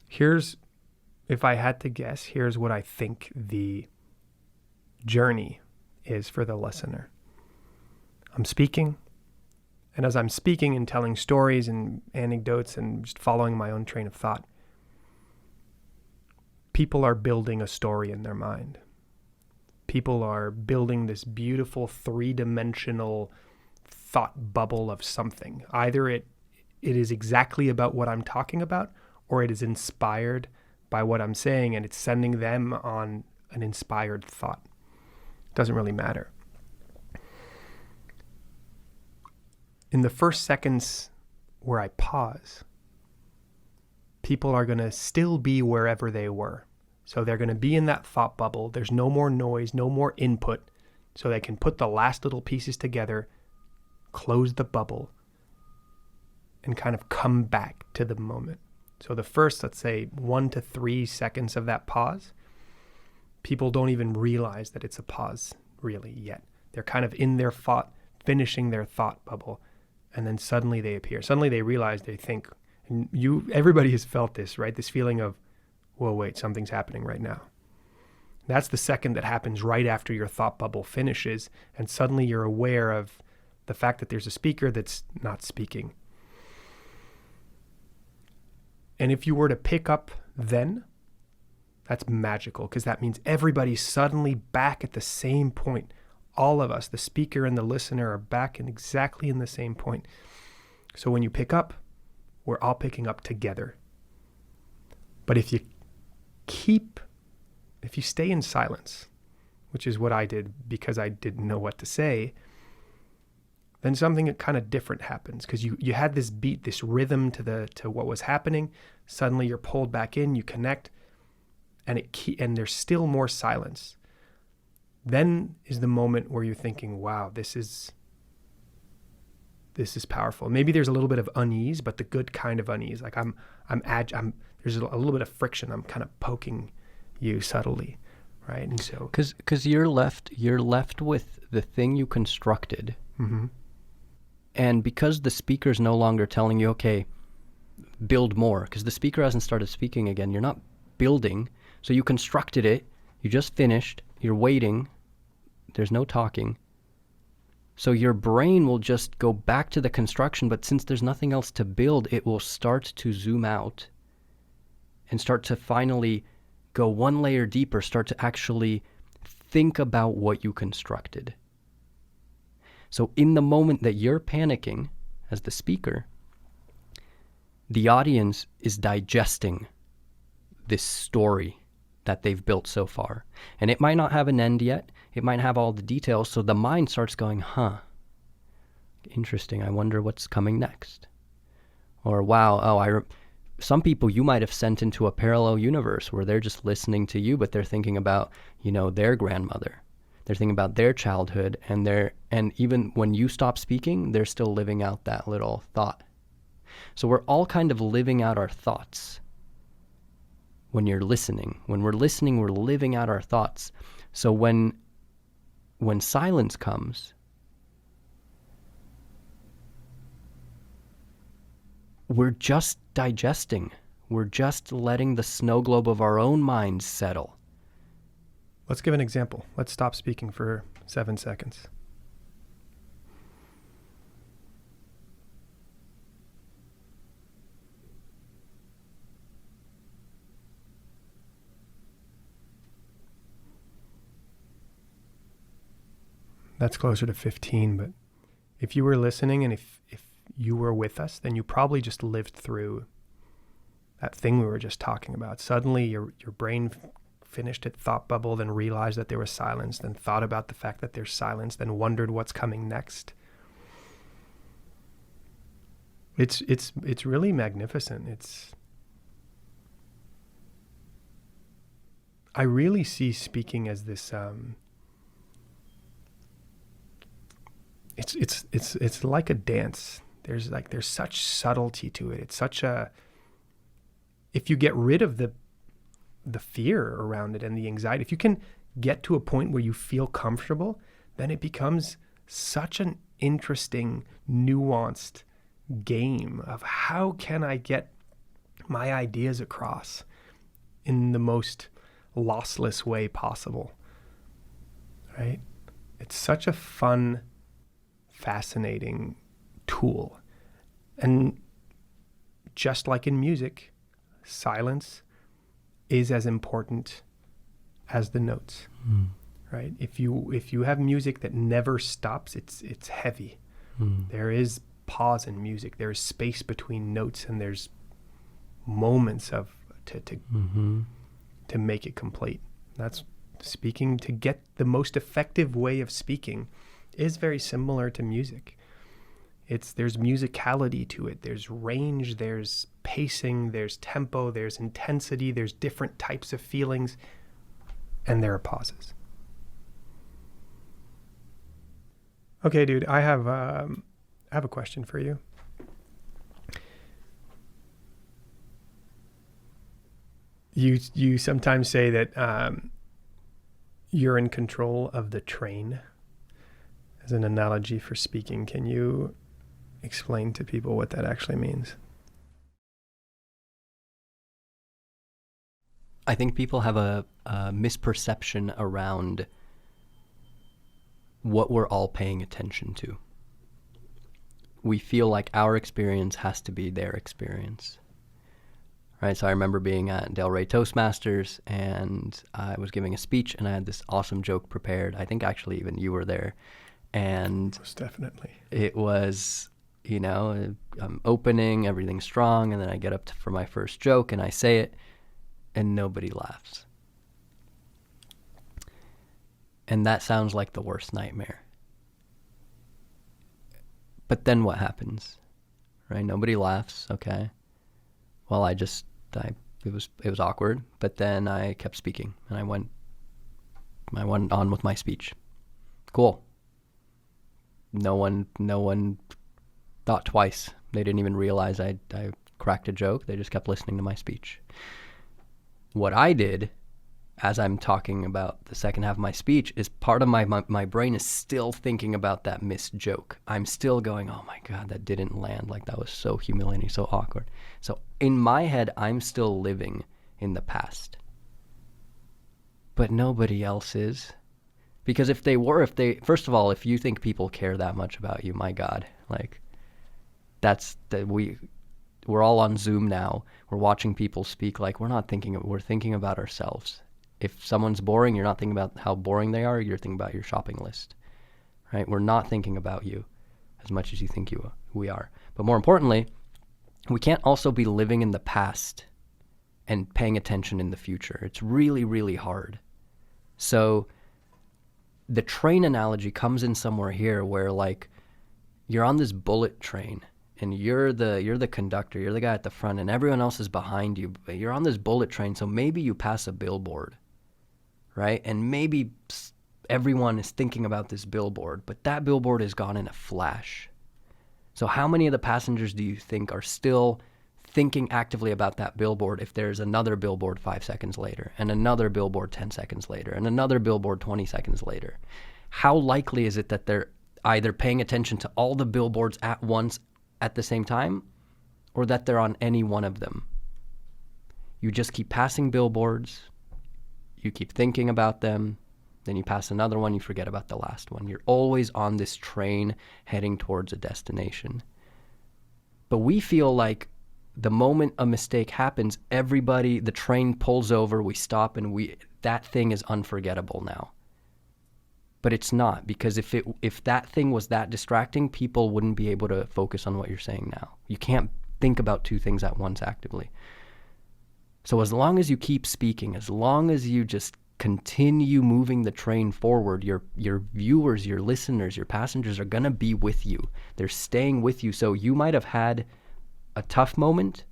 If I had to guess, here's what I think the journey is for the listener. I'm speaking, and as I'm speaking and telling stories and anecdotes and just following my own train of thought, people are building a story in their mind. People are building this beautiful three-dimensional thought bubble of something. Either it is exactly about what I'm talking about, or it is inspired by what I'm saying, and it's sending them on an inspired thought. It doesn't really matter. In the first seconds where I pause, people are going to still be wherever they were. So they're going to be in that thought bubble. There's no more noise, no more input. So they can put the last little pieces together, close the bubble, and kind of come back to the moment. So the first, let's say, 1 to 3 seconds of that pause, people don't even realize that it's a pause really yet. They're kind of in their thought, finishing their thought bubble, and then suddenly they appear. Suddenly they realize, they think, and everybody has felt this, right? This feeling of, whoa, wait, something's happening right now. That's the second that happens right after your thought bubble finishes, and suddenly you're aware of the fact that there's a speaker that's not speaking. And if you were to pick up then, that's magical, because that means everybody's suddenly back at the same point. All of us, the speaker and the listener, are back in exactly in the same point. So when you pick up, we're all picking up together. But if you stay in silence, which is what I did because I didn't know what to say, then something kind of different happens, because you had this beat, this rhythm to what was happening. Suddenly you're pulled back in, you connect, and there's still more silence. Then is the moment where you're thinking, wow, this is powerful. Maybe there's a little bit of unease, but the good kind of unease. Like there's a little bit of friction. I'm kind of poking you subtly, right? And so, because you're left with the thing you constructed, mm-hmm. and because the speaker's no longer telling you, okay, build more, because the speaker hasn't started speaking again. You're not building, so you constructed it. You just finished. You're waiting. There's no talking. So your brain will just go back to the construction, but since there's nothing else to build, it will start to zoom out and start to finally go one layer deeper, start to actually think about what you constructed. So in the moment that you're panicking as the speaker, the audience is digesting this story that they've built so far. And it might not have an end yet. It might have all the details. So the mind starts going, interesting. I wonder what's coming next. Or, wow, some people you might have sent into a parallel universe where they're just listening to you, but they're thinking about, their grandmother. They're thinking about their childhood, and even when you stop speaking, they're still living out that little thought. So we're all kind of living out our thoughts. When you're listening, when we're listening, we're living out our thoughts. So when silence comes, we're just digesting. We're just letting the snow globe of our own minds settle. Let's give an example. Let's stop speaking for 7 seconds. That's closer to 15, but if you were listening and if you were with us, then you probably just lived through that thing we were just talking about. Suddenly your brain finished its thought bubble, then realized that there was silence, then thought about the fact that there's silence, then wondered what's coming next. It's really magnificent. I really see speaking as this it's like a dance. There's such subtlety to it. It's such if you get rid of the fear around it and the anxiety, if you can get to a point where you feel comfortable, then it becomes such an interesting, nuanced game of how can I get my ideas across in the most lossless way possible, right? It's such a fun, fascinating tool. And just like in music, silence is as important as the notes, right? If you have music that never stops, it's heavy. There is pause in music. There is space between notes, and there's moments to make it complete. That's speaking. To get the most effective way of speaking is very similar to music. There's musicality to it. There's range, there's pacing, there's tempo, there's intensity, there's different types of feelings, and there are pauses. Okay, dude, I have a question for you. You sometimes say that you're in control of the train as an analogy for speaking. Can you explain to people what that actually means? I think people have a misperception around what we're all paying attention to. We feel like our experience has to be their experience. Right? So I remember being at Del Rey Toastmasters, and I was giving a speech, and I had this awesome joke prepared. I think actually even you were there. And most definitely. It was, I'm opening, everything's strong, and then I get up for my first joke, and I say it, and nobody laughs. And that sounds like the worst nightmare. But then what happens? Right? Nobody laughs. Okay. Well, it was awkward, but then I kept speaking, and I went on with my speech. Cool. No one thought twice. They didn't even realize I cracked a joke. They just kept listening to my speech. What I did, as I'm talking about the second half of my speech, is part of my brain is still thinking about that missed joke. I'm still going, oh my God, that didn't land. Like, that was so humiliating, so awkward. So in my head, I'm still living in the past. But nobody else is. Because first of all, if you think people care that much about you, my God, like, we're all on Zoom now. We're watching people speak. Like, we're thinking about ourselves. If someone's boring, you're not thinking about how boring they are. You're thinking about your shopping list, right? We're not thinking about you as much as you think we are. But more importantly, we can't also be living in the past and paying attention in the future. It's really, really hard. So the train analogy comes in somewhere here where, like, you're on this bullet train, and you're the conductor, you're the guy at the front, and everyone else is behind you. But you're on this bullet train, so maybe you pass a billboard, right? And maybe everyone is thinking about this billboard, but that billboard is gone in a flash. So how many of the passengers do you think are still thinking actively about that billboard if there's another billboard 5 seconds later, and another billboard 10 seconds later, and another billboard 20 seconds later? How likely is it that they're either paying attention to all the billboards at once at the same time, or that they're on any one of them? You just keep passing billboards, you keep thinking about them, then you pass another one, you forget about the last one. You're always on this train heading towards a destination. But we feel like the moment a mistake happens, the train pulls over, we stop, and that thing is unforgettable now. But it's not, because if that thing was that distracting, people wouldn't be able to focus on what you're saying now. You can't think about two things at once actively. So as long as you keep speaking, as long as you just continue moving the train forward, your viewers, your listeners, your passengers are going to be with you. They're staying with you. So you might have had a tough moment.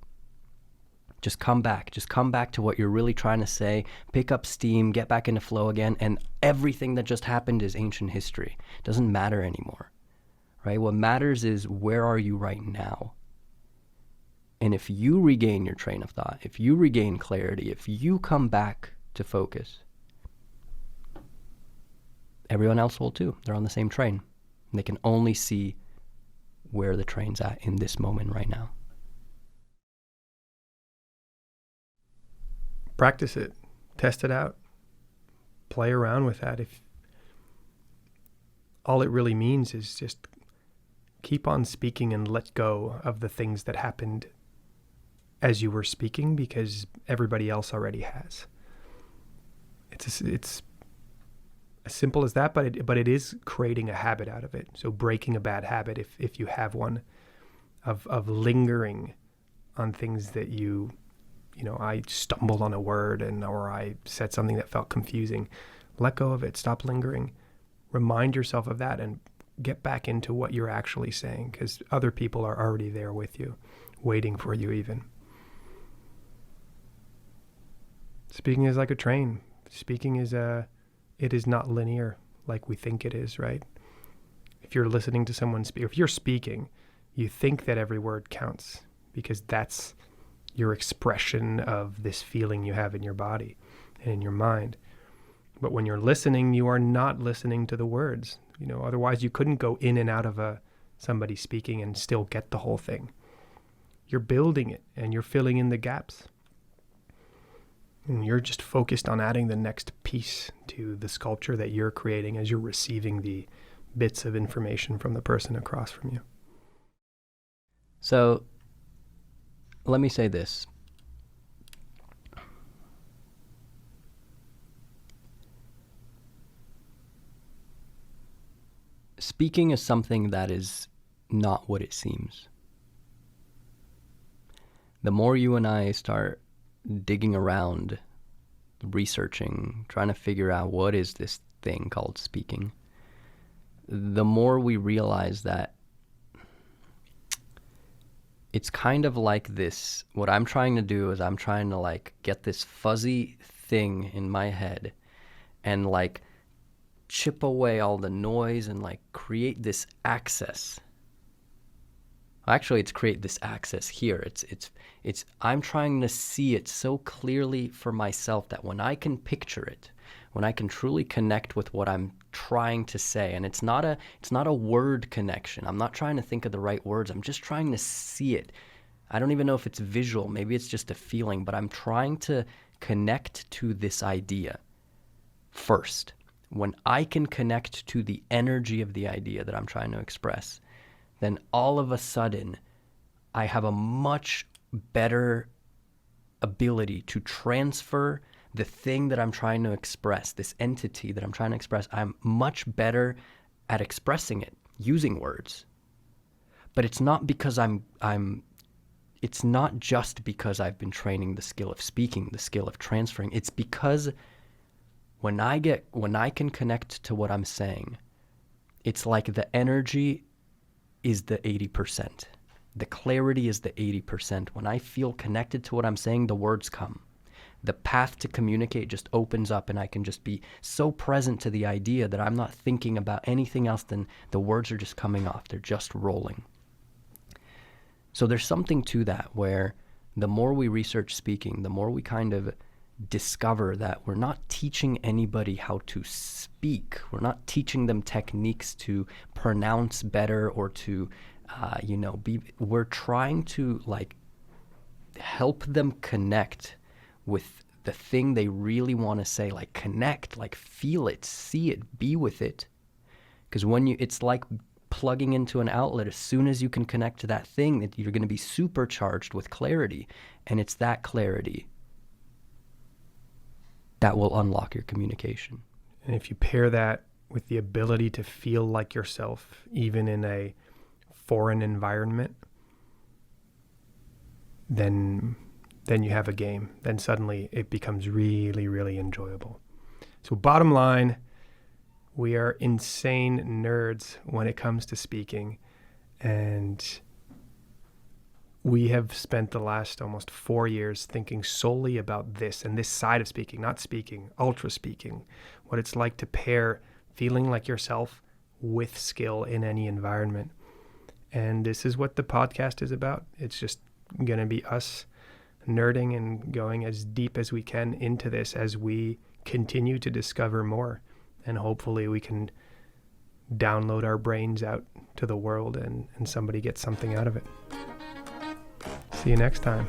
Just come back to what you're really trying to say, pick up steam, get back into flow again, and everything that just happened is ancient history. It doesn't matter anymore, right? What matters is, where are you right now? And if you regain your train of thought, if you regain clarity, if you come back to focus, everyone else will too. They're on the same train, and they can only see where the train's at in this moment right now. Practice it, test it out, play around with that. If all it really means is just keep on speaking and let go of the things that happened as you were speaking because everybody else already has. It's as simple as that, but it is creating a habit out of it. So breaking a bad habit, if you have one, of lingering on things that I stumbled on a word or I said something that felt confusing. Let go of it. Stop lingering. Remind yourself of that and get back into what you're actually saying, because other people are already there with you, waiting for you even. Speaking is like a train. Speaking it is not linear like we think it is, right? If you're listening to someone speak, if you're speaking, you think that every word counts because that's your expression of this feeling you have in your body and in your mind. But when you're listening, you are not listening to the words. Otherwise you couldn't go in and out of somebody speaking and still get the whole thing. You're building it and you're filling in the gaps. And you're just focused on adding the next piece to the sculpture that you're creating as you're receiving the bits of information from the person across from you. So let me say this. Speaking is something that is not what it seems. The more you and I start digging around, researching, trying to figure out what is this thing called speaking, the more we realize that it's kind of like this. What I'm trying to do is I'm trying to get this fuzzy thing in my head and chip away all the noise and create this access. Actually, it's create this access here. It's I'm trying to see it so clearly for myself that when I can picture it, when I can truly connect with what I'm trying to say, and it's not a word connection. I'm not trying to think of the right words. I'm just trying to see it. I don't even know if it's visual. Maybe it's just a feeling, but I'm trying to connect to this idea first. When I can connect to the energy of the idea that I'm trying to express, then all of a sudden I have a much better ability to transfer the thing that I'm trying to express, this entity that I'm trying to express. I'm much better at expressing it using words. But it's not because it's not just because I've been training the skill of speaking, the skill of transferring. It's because when I can connect to what I'm saying, it's like the energy is the 80%. The clarity is the 80%. When I feel connected to what I'm saying, the words come. The path to communicate just opens up and I can just be so present to the idea that I'm not thinking about anything else than the words are just coming off. They're just rolling. So there's something to that where the more we research speaking, the more we kind of discover that we're not teaching anybody how to speak. We're not teaching them techniques to pronounce better or to, we're trying to help them connect with the thing they really want to say, connect, feel it, see it, be with it. Because it's like plugging into an outlet. As soon as you can connect to that thing, that you're going to be supercharged with clarity. And it's that clarity that will unlock your communication. And if you pair that with the ability to feel like yourself, even in a foreign environment, then you have a game. Then suddenly it becomes really, really enjoyable. So bottom line, we are insane nerds when it comes to speaking. And we have spent the last almost 4 years thinking solely about this and this side of speaking, not speaking, ultra speaking, what it's like to pair feeling like yourself with skill in any environment. And this is what the podcast is about. It's just going to be us nerding and going as deep as we can into this as we continue to discover more. And hopefully we can download our brains out to the world and somebody gets something out of it. See you next time.